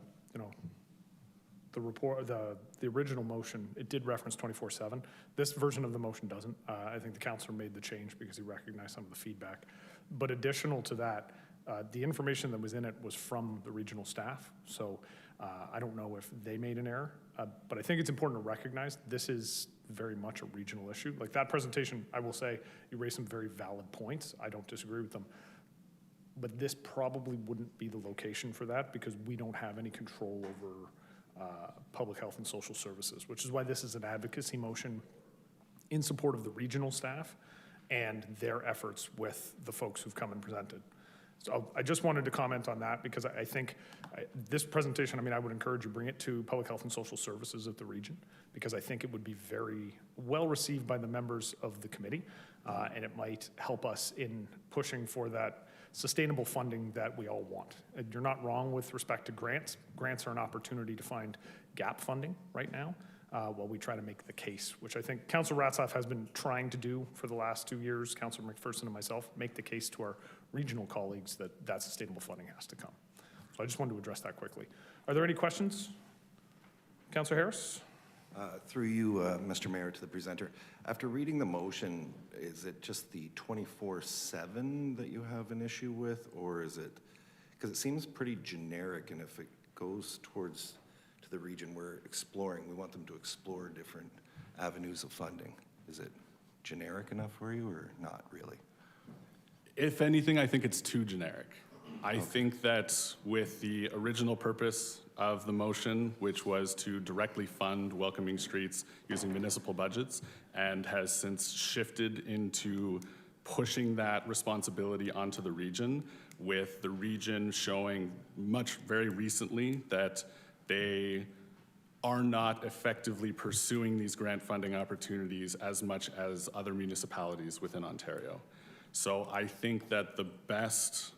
the report, the original motion, it did reference 24/7. This version of the motion doesn't. I think the councillor made the change because he recognized some of the feedback. But additional to that, the information that was in it was from the regional staff. So I don't know if they made an error, but I think it's important to recognize this is very much a regional issue. Like that presentation, I will say, you raised some very valid points. I don't disagree with them. But this probably wouldn't be the location for that because we don't have any control over public health and social services, which is why this is an advocacy motion in support of the regional staff and their efforts with the folks who've come and presented. So I just wanted to comment on that because I think this presentation, I would encourage you bring it to Public Health and Social Services of the region because I think it would be very well received by the members of the committee and it might help us in pushing for that sustainable funding that we all want. You're not wrong with respect to grants. Grants are an opportunity to find gap funding right now while we try to make the case, which I think Councillor Ratzlaff has been trying to do for the last 2 years, Councillor McPherson and myself, make the case to our regional colleagues that sustainable funding has to come. So I just wanted to address that quickly. Are there any questions? Councillor Harris? Through you, Mr. Mayor, to the presenter. After reading the motion, is it just the 24/7 that you have an issue with, or is it Because it seems pretty generic, and if it goes towards to the region we're exploring, we want them to explore different avenues of funding. Is it generic enough for you or not really? If anything, I think it's too generic. I think that with the original purpose of the motion, which was to directly fund welcoming streets using municipal budgets, and has since shifted into pushing that responsibility onto the region, with the region showing very recently that they are not effectively pursuing these grant funding opportunities as much as other municipalities within Ontario. So I think that the best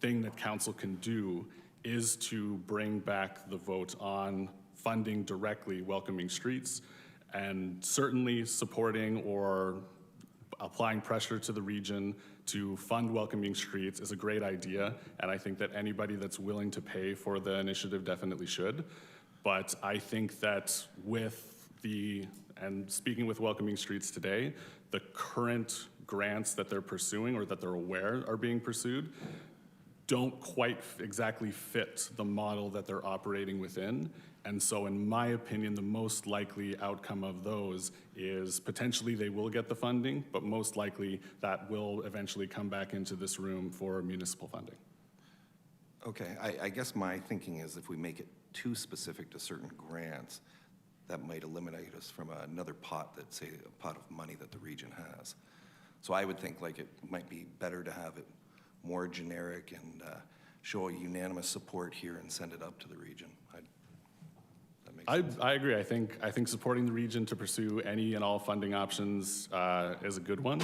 thing that council can do is to bring back the vote on funding directly welcoming streets, and certainly supporting or applying pressure to the region to fund welcoming streets is a great idea, and I think that anybody that's willing to pay for the initiative definitely should. But I think that and speaking with welcoming streets today, the current grants that they're pursuing or that they're aware are being pursued don't quite exactly fit the model that they're operating within. And so in my opinion, the most likely outcome of those is potentially they will get the funding, but most likely that will eventually come back into this room for municipal funding. Okay, I guess my thinking is if we make it too specific to certain grants, that might eliminate us from another pot that, say, a pot of money that the region has. So I would think like it might be better to have it more generic and show a unanimous support here and send it up to the region. That makes sense. I agree. I think supporting the region to pursue any and all funding options is a good one.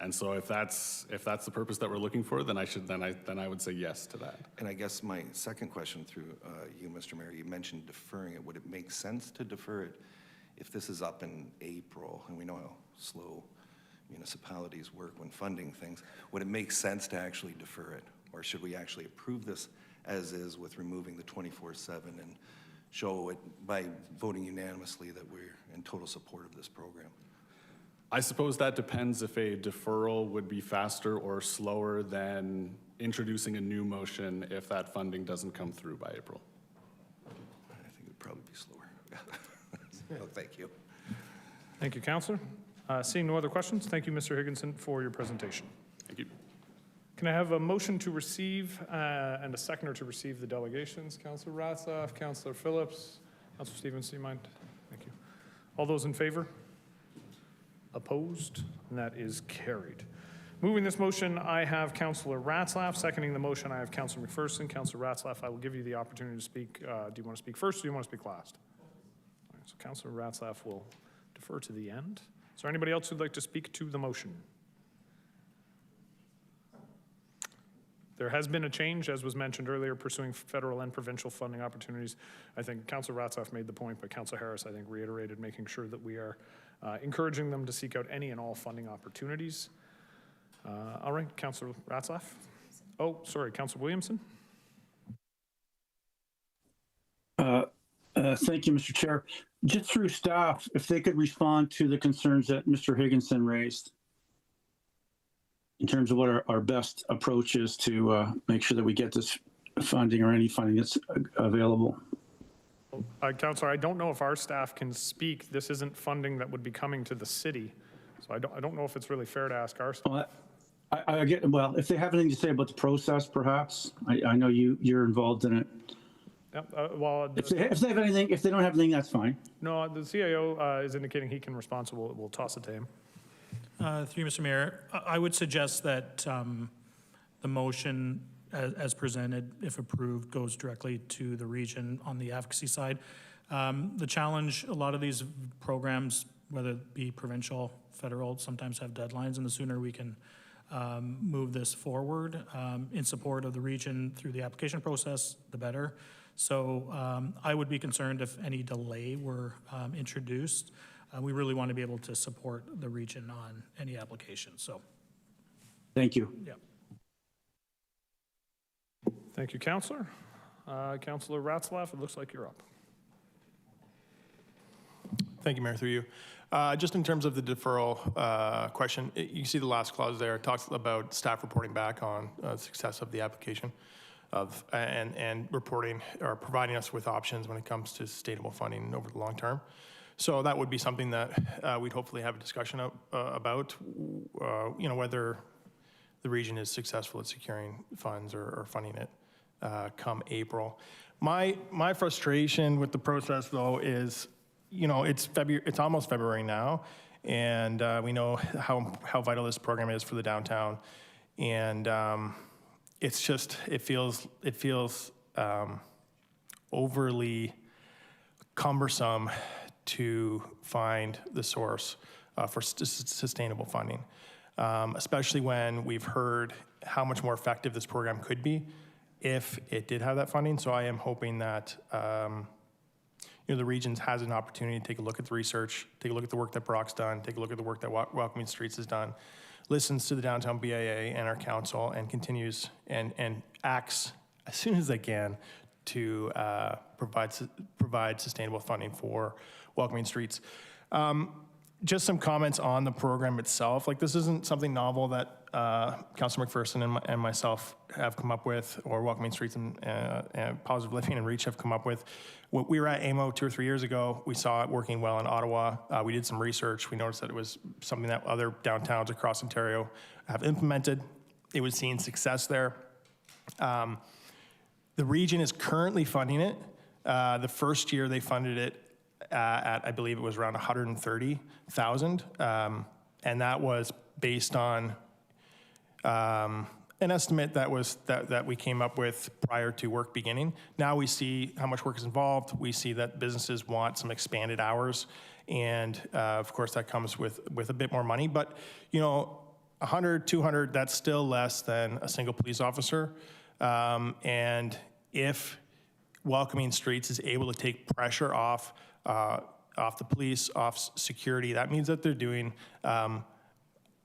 And so if that's the purpose that we're looking for, then I would say yes to that. And I guess my second question through you, Mr. Mayor, you mentioned deferring it. Would it make sense to defer it if this is up in April, and we know how slow municipalities work when funding things? Would it make sense to actually defer it? Or should we actually approve this as is with removing the 24/7 and show it by voting unanimously that we're in total support of this program? I suppose that depends if a deferral would be faster or slower than introducing a new motion if that funding doesn't come through by April. I think it would probably be slower. Oh, thank you. Thank you, Councillor. Seeing no other questions, thank you, Mr. Higginson, for your presentation. Thank you. Can I have a motion to receive and a seconder to receive the delegations? Councillor Ratzlaff, Councillor Phillips, Councillor Stevens, do you mind? Thank you. All those in favor? Opposed? And that is carried. Moving this motion, I have Councillor Ratzlaff. Seconding the motion, I have Councillor McPherson. Councillor Ratzlaff, I will give you the opportunity to speak. Do you want to speak first or do you want to speak last? All right, so Councillor Ratzlaff will defer to the end. Is there anybody else who'd like to speak to the motion? There has been a change, as was mentioned earlier, pursuing federal and provincial funding opportunities. I think Councillor Ratzlaff made the point, but Councillor Harris, I think, reiterated making sure that we are encouraging them to seek out any and all funding opportunities. All right, Councillor Ratzlaff. Oh, sorry, Councillor Williamson. Thank you, Mr. Chair. Just through staff, if they could respond to the concerns that Mr. Higginson raised in terms of what our best approach is to make sure that we get this funding or any funding that's available. Councillor, I don't know if our staff can speak. This isn't funding that would be coming to the city. So I don't know if it's really fair to ask our staff. Well, I get, well, if they have anything to say about the process, perhaps. I know you're involved in it. Yep, well, If they have anything, if they don't have anything, that's fine. No, the CIO is indicating he can respond, so we'll toss it to him. Through you, Mr. Mayor, I would suggest that the motion as presented, if approved, goes directly to the region on the advocacy side. The challenge, a lot of these programs, whether it be provincial, federal, sometimes have deadlines, and the sooner we can move this forward in support of the region through the application process, the better. So I would be concerned if any delay were introduced. We really want to be able to support the region on any application. So, thank you. Yeah. Thank you, Councillor. Councillor Ratzlaff, it looks like you're up. Thank you, Mayor, through you. Just in terms of the deferral question, you see the last clause there, it talks about staff reporting back on success of the application and reporting or providing us with options when it comes to sustainable funding over the long term. So that would be something that we'd hopefully have a discussion about, whether the region is successful at securing funds or funding it come April. My frustration with the process, though, is, it's almost February now, and we know how vital this program is for the downtown, and it feels overly cumbersome to find the source for sustainable funding, especially when we've heard how much more effective this program could be if it did have that funding. So I am hoping that the region has an opportunity to take a look at the research, take a look at the work that Brock's done, take a look at the work that Welcoming Streets has done, listens to the downtown BIA and our council, and continues and acts as soon as they can to provide sustainable funding for Welcoming Streets. Just some comments on the program itself. Like, this isn't something novel that Councilor McPherson and myself have come up with, or Welcoming Streets and Positive Living and Reach have come up with. We were at AMO 2 or 3 years ago. We saw it working well in Ottawa. We did some research. We noticed that it was something that other downtowns across Ontario have implemented. It was seeing success there. The region is currently funding it. The first year they funded it at, I believe it was around $130,000, and that was based on an estimate that we came up with prior to work beginning. Now we see how much work is involved. We see that businesses want some expanded hours, and of course that comes with a bit more money. But 100, 200, that's still less than a single police officer. And if Welcoming Streets is able to take pressure off the police, off security, that means that they're doing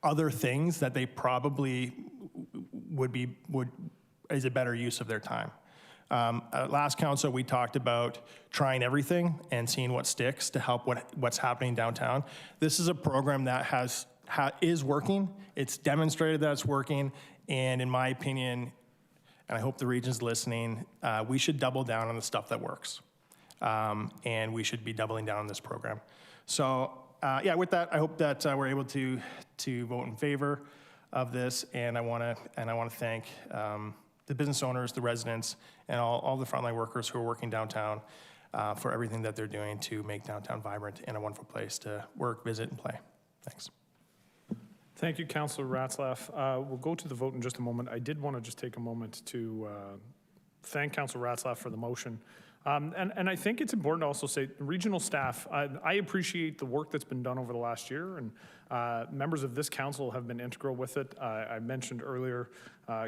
other things that they probably is a better use of their time. At last council, we talked about trying everything and seeing what sticks to help what's happening downtown. This is a program that is working. It's demonstrated that it's working, and in my opinion, and I hope the region's listening, we should double down on the stuff that works. And we should be doubling down on this program. So with that, I hope that we're able to vote in favor of this, and I want to thank the business owners, the residents, and all the frontline workers who are working downtown for everything that they're doing to make downtown vibrant and a wonderful place to work, visit, and play. Thanks. Thank you, Councillor Ratzlaff. We'll go to the vote in just a moment. I did want to just take a moment to thank Councillor Ratzlaff for the motion. And I think it's important to also say, regional staff, I appreciate the work that's been done over the last year, and members of this council have been integral with it. I mentioned earlier,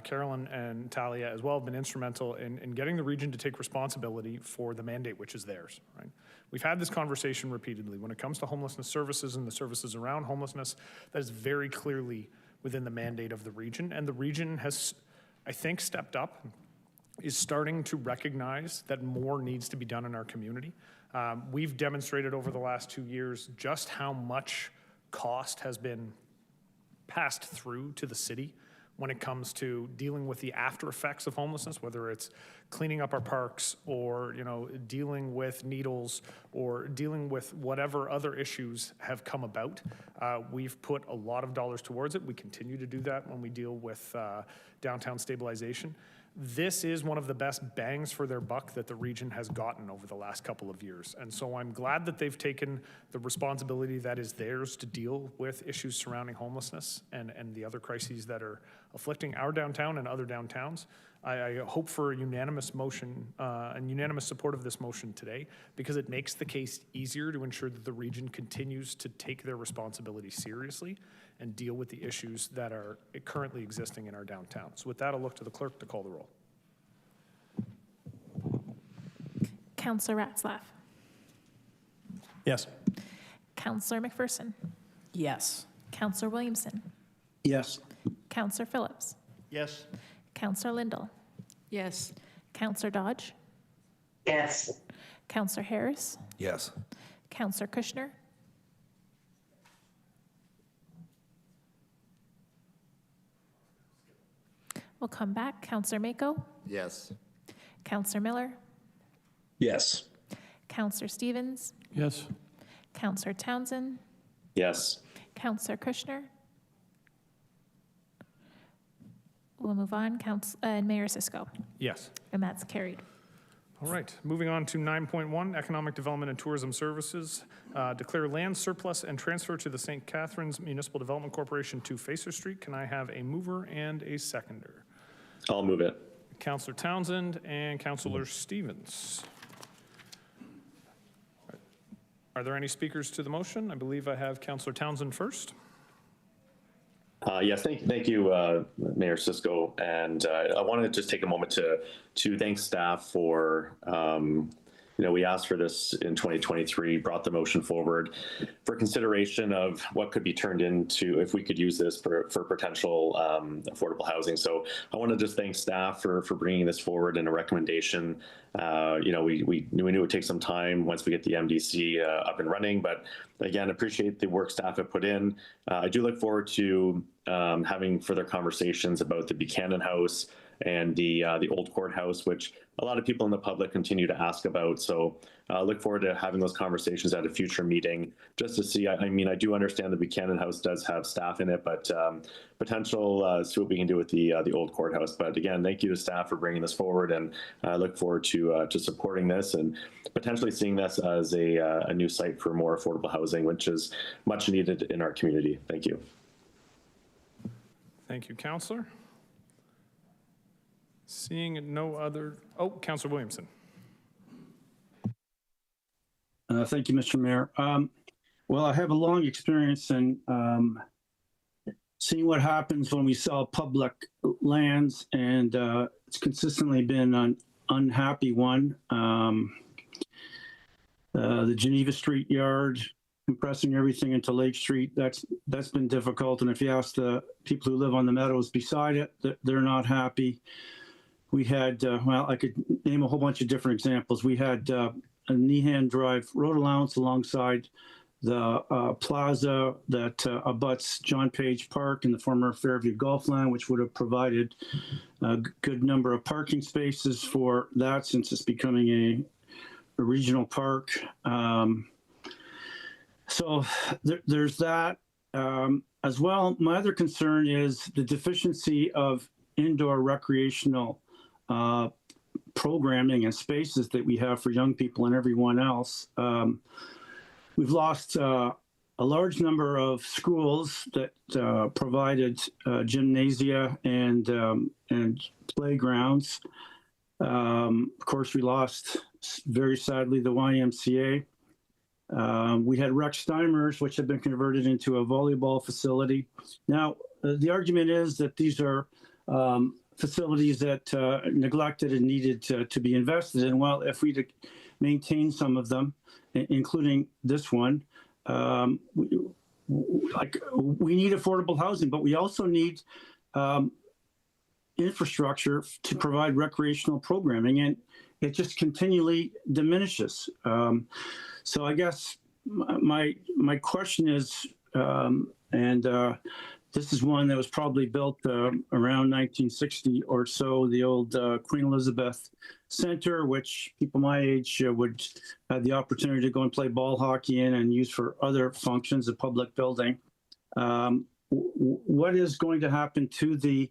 Carolyn and Talia as well have been instrumental in getting the region to take responsibility for the mandate, which is theirs, right? We've had this conversation repeatedly. When it comes to homelessness services and the services around homelessness, that is very clearly within the mandate of the region, and the region has, I think, stepped up, is starting to recognize that more needs to be done in our community. We've demonstrated over the last 2 years just how much cost has been passed through to the city when it comes to dealing with the after effects of homelessness, whether it's cleaning up our parks or dealing with needles or dealing with whatever other issues have come about. We've put a lot of dollars towards it. We continue to do that when we deal with downtown stabilization. This is one of the best bangs for their buck that the region has gotten over the last couple of years. And so I'm glad that they've taken the responsibility that is theirs to deal with issues surrounding homelessness and the other crises that are afflicting our downtown and other downtowns. I hope for a unanimous motion and unanimous support of this motion today, because it makes the case easier to ensure that the region continues to take their responsibility seriously and deal with the issues that are currently existing in our downtown. So with that, I'll look to the clerk to call the roll. Councillor Ratzlaff. Yes. Councillor McPherson. Yes. Councillor Williamson. Yes. Councillor Phillips. Yes. Councillor Lindell. Yes. Councillor Dodge. Yes. Councillor Harris. Yes. Councillor Kushner. We'll come back. Counselor Mako, Yes. Counselor Miller, Yes. Counselor Stevens, Yes. Counselor Townsend, Yes. Counselor Kushner. We'll move on. Mayor Cisco, Yes. and that's carried. All right, moving on to 9.1, Economic Development and Tourism Services. Declare land surplus and transfer to the St. Catharines Municipal Development Corporation to Facer Street. Can I have a mover and a seconder? I'll move it. Counselor Townsend and Counselor Stevens. Are there any speakers to the motion? I believe I have Counselor Townsend first. Yes, thank you, Mayor Cisco. And I wanted to just take a moment to thank staff for, we asked for this in 2023, brought the motion forward for consideration of what could be turned into if we could use this for potential affordable housing. So I want to just thank staff for bringing this forward in a recommendation. We knew it would take some time once we get the MDC up and running, but again, appreciate the work staff have put in. I do look forward to having further conversations about the Buchanan House and the old courthouse, which a lot of people in the public continue to ask about. So look forward to having those conversations at a future meeting, just to see. I mean, I do understand the Buchanan House does have staff in it, but potential see what we can do with the old courthouse. But again, thank you to staff for bringing this forward, and I look forward to supporting this and potentially seeing this as a new site for more affordable housing, which is much needed in our community. Thank you. Thank you, Counselor. Seeing no other, Counselor Williamson. Thank you, Mr. Mayor. Well, I have a long experience in seeing what happens when we sell public lands, and it's consistently been an unhappy one. The Geneva Street yard, compressing everything into Lake Street, that's been difficult. And if you ask the people who live on the meadows beside it, they're not happy. We had, I could name a whole bunch of different examples. We had a Nehan Drive road allowance alongside the plaza that abuts John Page Park and the former Fairview Golfland, which would have provided a good number of parking spaces for that, since it's becoming a regional park. So there's that. As well, my other concern is the deficiency of indoor recreational programming and spaces that we have for young people and everyone else. We've lost a large number of schools that provided gymnasia and playgrounds. Of course, we lost, very sadly, the YMCA. We had Rex Steimers, which had been converted into a volleyball facility. Now, the argument is that these are facilities that neglected and needed to be invested in. Well, if we maintain some of them, including this one, we need affordable housing, but we also need infrastructure to provide recreational programming, and it just continually diminishes. So I guess my question is, this is one that was probably built around 1960 or so, the old Queen Elizabeth Center, which people my age would have the opportunity to go and play ball hockey in and use for other functions, a public building. What is going to happen to the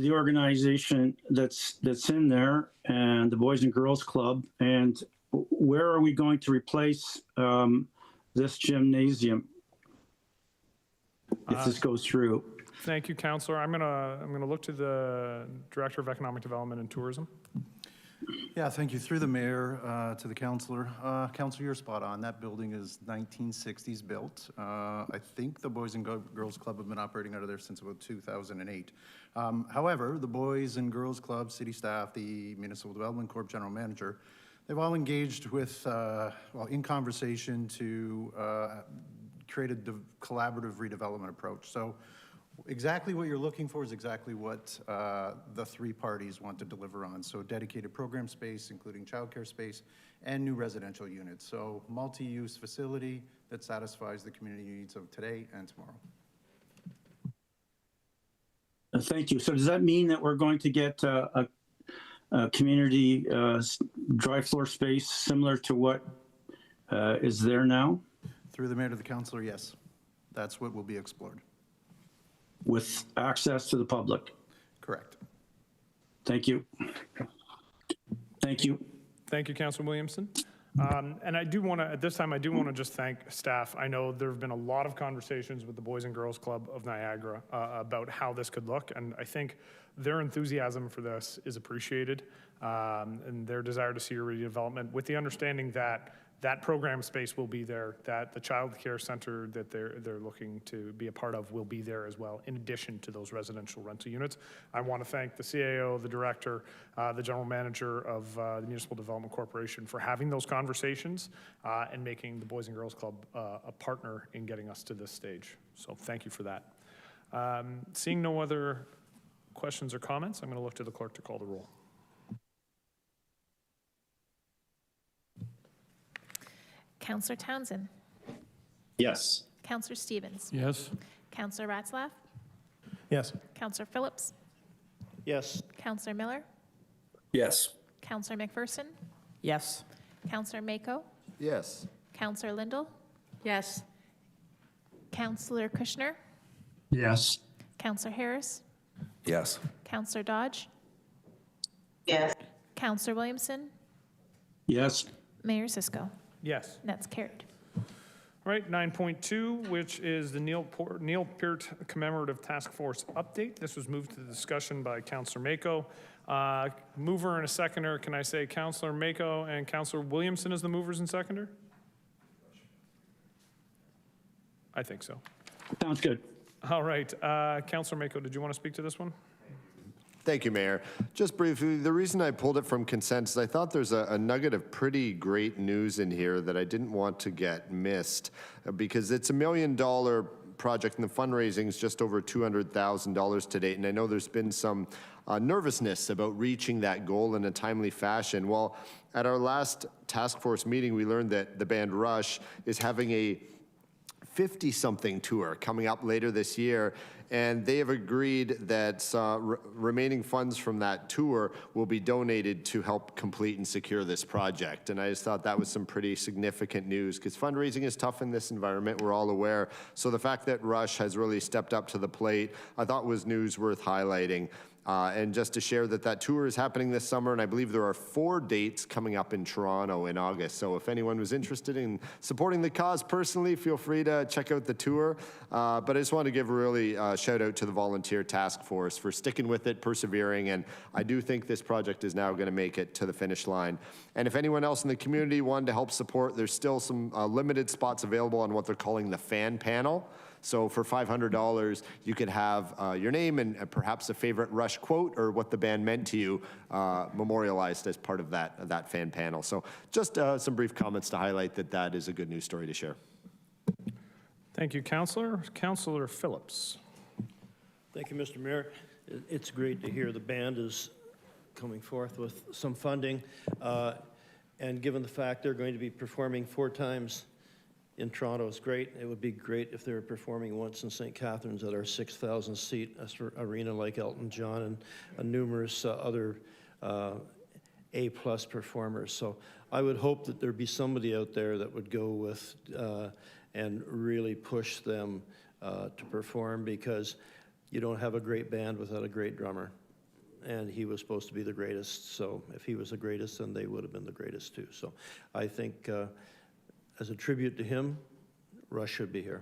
organization that's in there and the Boys and Girls Club, and where are we going to replace this gymnasium if this goes through? Thank you, Counselor. I'm gonna look to the Director of Economic Development and Tourism. Yeah, thank you. Through the mayor to the councilor. Councilor, you're spot on. That building is 1960s built. I think the Boys and Girls Club have been operating out of there since about 2008. However, the Boys and Girls Club, city staff, the Municipal Development Corp general manager, they've all engaged with, in conversation to create a collaborative redevelopment approach. So exactly what you're looking for is exactly what the three parties want to deliver on. So dedicated program space, including childcare space, and new residential units. So multi-use facility that satisfies the community needs of today and tomorrow. Thank you. So does that mean that we're going to get a community dry floor space similar to what is there now? Through the mayor to the councilor, yes. That's what will be explored. With access to the public? Correct. Thank you. Thank you. Thank you, Councilor Williamson. And I do want to, at this time, I do want to just thank staff. I know there have been a lot of conversations with the Boys and Girls Club of Niagara about how this could look, and I think their enthusiasm for this is appreciated, and their desire to see a redevelopment, with the understanding that that program space will be there, that the child care center that they're looking to be a part of will be there as well, in addition to those residential rental units. I want to thank the CAO, the director, the general manager of the Municipal Development Corporation for having those conversations and making the Boys and Girls Club a partner in getting us to this stage. So thank you for that. Seeing no other questions or comments, I'm going to look to the clerk to call the roll. Councillor Townsend. Yes. Councillor Stevens. Yes. Councillor Ratzlaff. Yes. Councillor Phillips. Yes. Councillor Miller. Yes. Councillor McPherson. Yes. Councillor Mako. Yes. Councillor Lindell. Yes. Councillor Kushner. Yes. Councillor Harris. Yes. Councillor Dodge. Yes. Councillor Williamson. Yes. Mayor Cisco. Yes. That's carried. All right, 9.2, which is the Neil Peart Commemorative Task Force update. This was moved to the discussion by Councillor Mako. Mover and a seconder, can I say Councillor Mako and Councillor Williamson as the movers and seconder? I think so. Sounds good. All right, Councillor Mako, did you want to speak to this one? Thank you, Mayor. Just briefly, the reason I pulled it from consent is I thought there's a nugget of pretty great news in here that I didn't want to get missed, because it's $1 million project and the fundraising is just over $200,000 to date. And I know there's been some nervousness about reaching that goal in a timely fashion. Well, at our last task force meeting, we learned that the band Rush is having a 50-something tour coming up later this year, and they have agreed that remaining funds from that tour will be donated to help complete and secure this project. And I just thought that was some pretty significant news, because fundraising is tough in this environment, we're all aware. So the fact that Rush has really stepped up to the plate, I thought was news worth highlighting. And just to share that tour is happening this summer, and I believe there are 4 dates coming up in Toronto in August. So if anyone was interested in supporting the cause personally, feel free to check out the tour. But I just want to give a really shout out to the volunteer task force for sticking with it, persevering, and I do think this project is now going to make it to the finish line. And if anyone else in the community wanted to help support, there's still some limited spots available on what they're calling the fan panel. So for $500, you could have your name and perhaps a favorite Rush quote or what the band meant to you memorialized as part of that fan panel. So just some brief comments to highlight that is a good news story to share. Thank you, Councillor. Councillor Phillips. Thank you, Mr. Mayor. It's great to hear the band is coming forth with some funding. And given the fact they're going to be performing 4 times in Toronto is great. It would be great if they were performing once in St. Catharines at our 6,000 seat arena like Elton John and numerous other A+ performers. So I would hope that there'd be somebody out there that would go with and really push them to perform, because you don't have a great band without a great drummer. And he was supposed to be the greatest. So if he was the greatest, then they would have been the greatest too. So I think as a tribute to him, Rush should be here.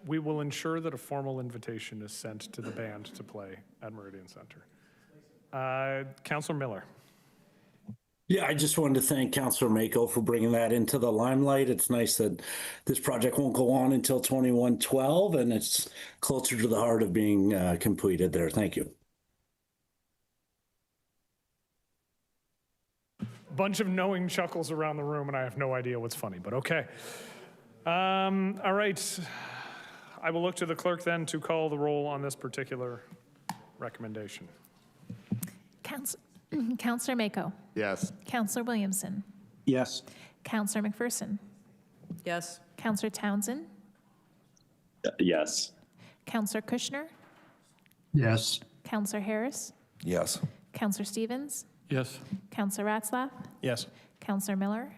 We will ensure that a formal invitation is sent to the band to play at Meridian Center. Councillor Miller. Yeah, I just wanted to thank Councillor Mako for bringing that into the limelight. It's nice that this project won't go on until 2112, and it's closer to the heart of being completed there. Thank you. Bunch of knowing chuckles around the room, and I have no idea what's funny, but okay. All right. I will look to the clerk then to call the roll on this particular recommendation. Councillor Mako. Yes. Councillor Williamson. Yes. Counselor McPherson, Yes. Counselor Townsend, Yes. Counselor Kushner, Yes. Counselor Harris, Yes. Counselor Stevens, Yes. Counselor Ratzlaff, Yes. Counselor Miller,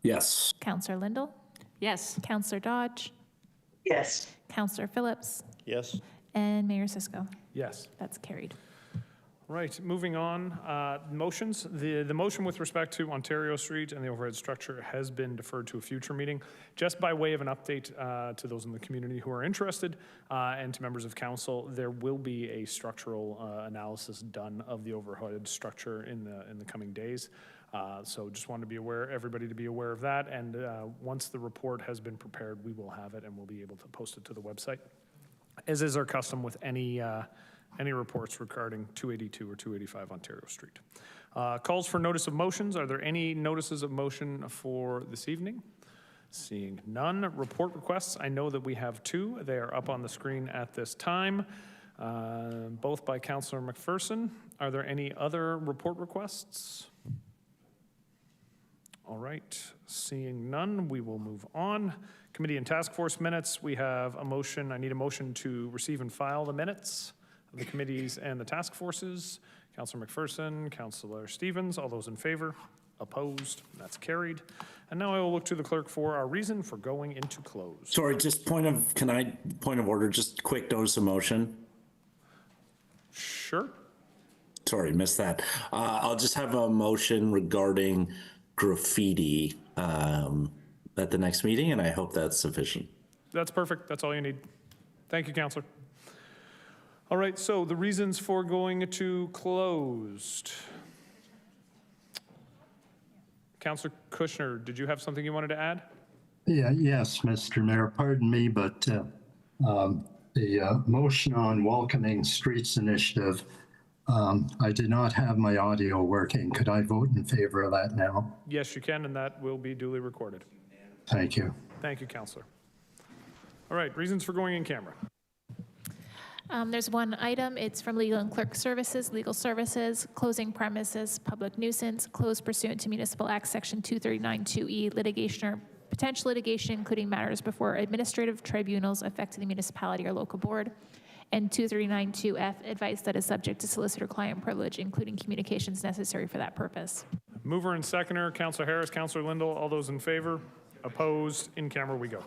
Yes. Counselor Lindell, Yes. Counselor Dodge, Yes. Counselor Phillips, Yes. and Mayor Cisco. Yes. That's carried. Right, moving on, motions. The motion with respect to Ontario Street and the overhead structure has been deferred to a future meeting. Just by way of an update to those in the community who are interested and to members of council, there will be a structural analysis done of the overhead structure in the coming days. So just wanted to be aware, everybody to be aware of that. And once the report has been prepared, we will have it and we'll be able to post it to the website. As is our custom with any reports regarding 282 or 285 Ontario Street. Calls for notice of motions. Are there any notices of motion for this evening? Seeing none. Report requests. I know that we have two. They are up on the screen at this time, both by Councillor McPherson. Are there any other report requests? All right. Seeing none, we will move on. Committee and task force minutes. We have a motion. I need a motion to receive and file the minutes of the committees and the task forces. Councillor McPherson, Councillor Stevens, all those in favor? Opposed? That's carried. And now I will look to the clerk for our reason for going into close. Sorry, just point of order, just quick notice of motion. Sure. Sorry, missed that. I'll just have a motion regarding graffiti at the next meeting, and I hope that's sufficient. That's perfect. That's all you need. Thank you, Councillor. All right, so the reasons for going to closed. Councillor Kushner, did you have something you wanted to add? Yes, Mr. Mayor, pardon me, but the motion on welcoming streets initiative, I did not have my audio working. Could I vote in favor of that now? Yes, you can, and that will be duly recorded. Thank you. Thank you, Councillor. All right, reasons for going in camera. There's one item. It's from Legal and Clerk Services, Legal Services, closing premises, public nuisance, closed pursuant to Municipal Act Section 239(2)E, litigation or potential litigation, including matters before administrative tribunals affecting the municipality or local board, and 239(2)F, advice that is subject to solicitor-client privilege, including communications necessary for that purpose. Mover and seconder, Councillor Harris, Councillor Lindell, all those in favor? Opposed? In camera we go.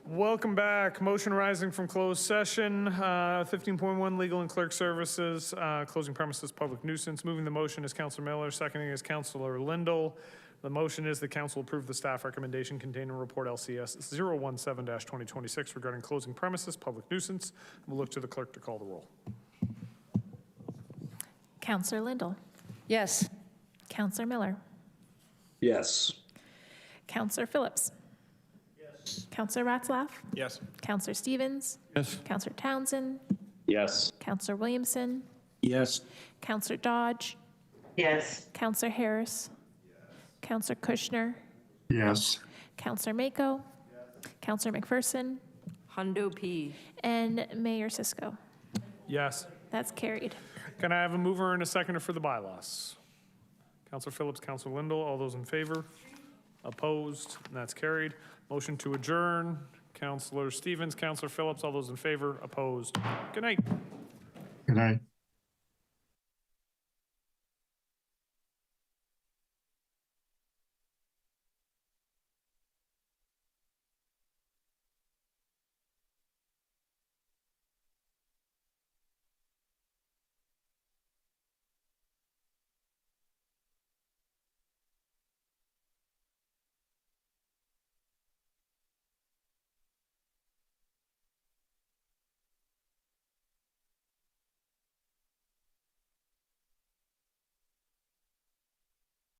Welcome back. Motion rising from closed session. 15.1, legal and clerk services, closing premises, public nuisance. Moving the motion is Councilor Miller, seconding is Councilor Lindell. The motion is the council approve the staff recommendation contained in report LCS 017-2026 regarding closing premises, public nuisance. We'll look to the clerk to call the roll. Councilor Lindell. Yes. Councilor Miller. Yes. Councilor Phillips. Yes. Councilor Ratzlaff. Yes. Councilor Stevens. Yes. Councilor Townsend. Yes. Councilor Williamson. Yes. Councilor Dodge. Yes. Councilor Harris. Councilor Kushner. Yes. Councilor Mako. Councilor McPherson. Hundo P. And Mayor Cisco. Yes. That's carried. Can I have a mover and a seconder for the bylaws? Councilor Phillips, Councilor Lindell, all those in favor? Opposed? And that's carried. Motion to adjourn. Councilor Stevens, Councilor Phillips, all those in favor? Opposed? Good night. Good night.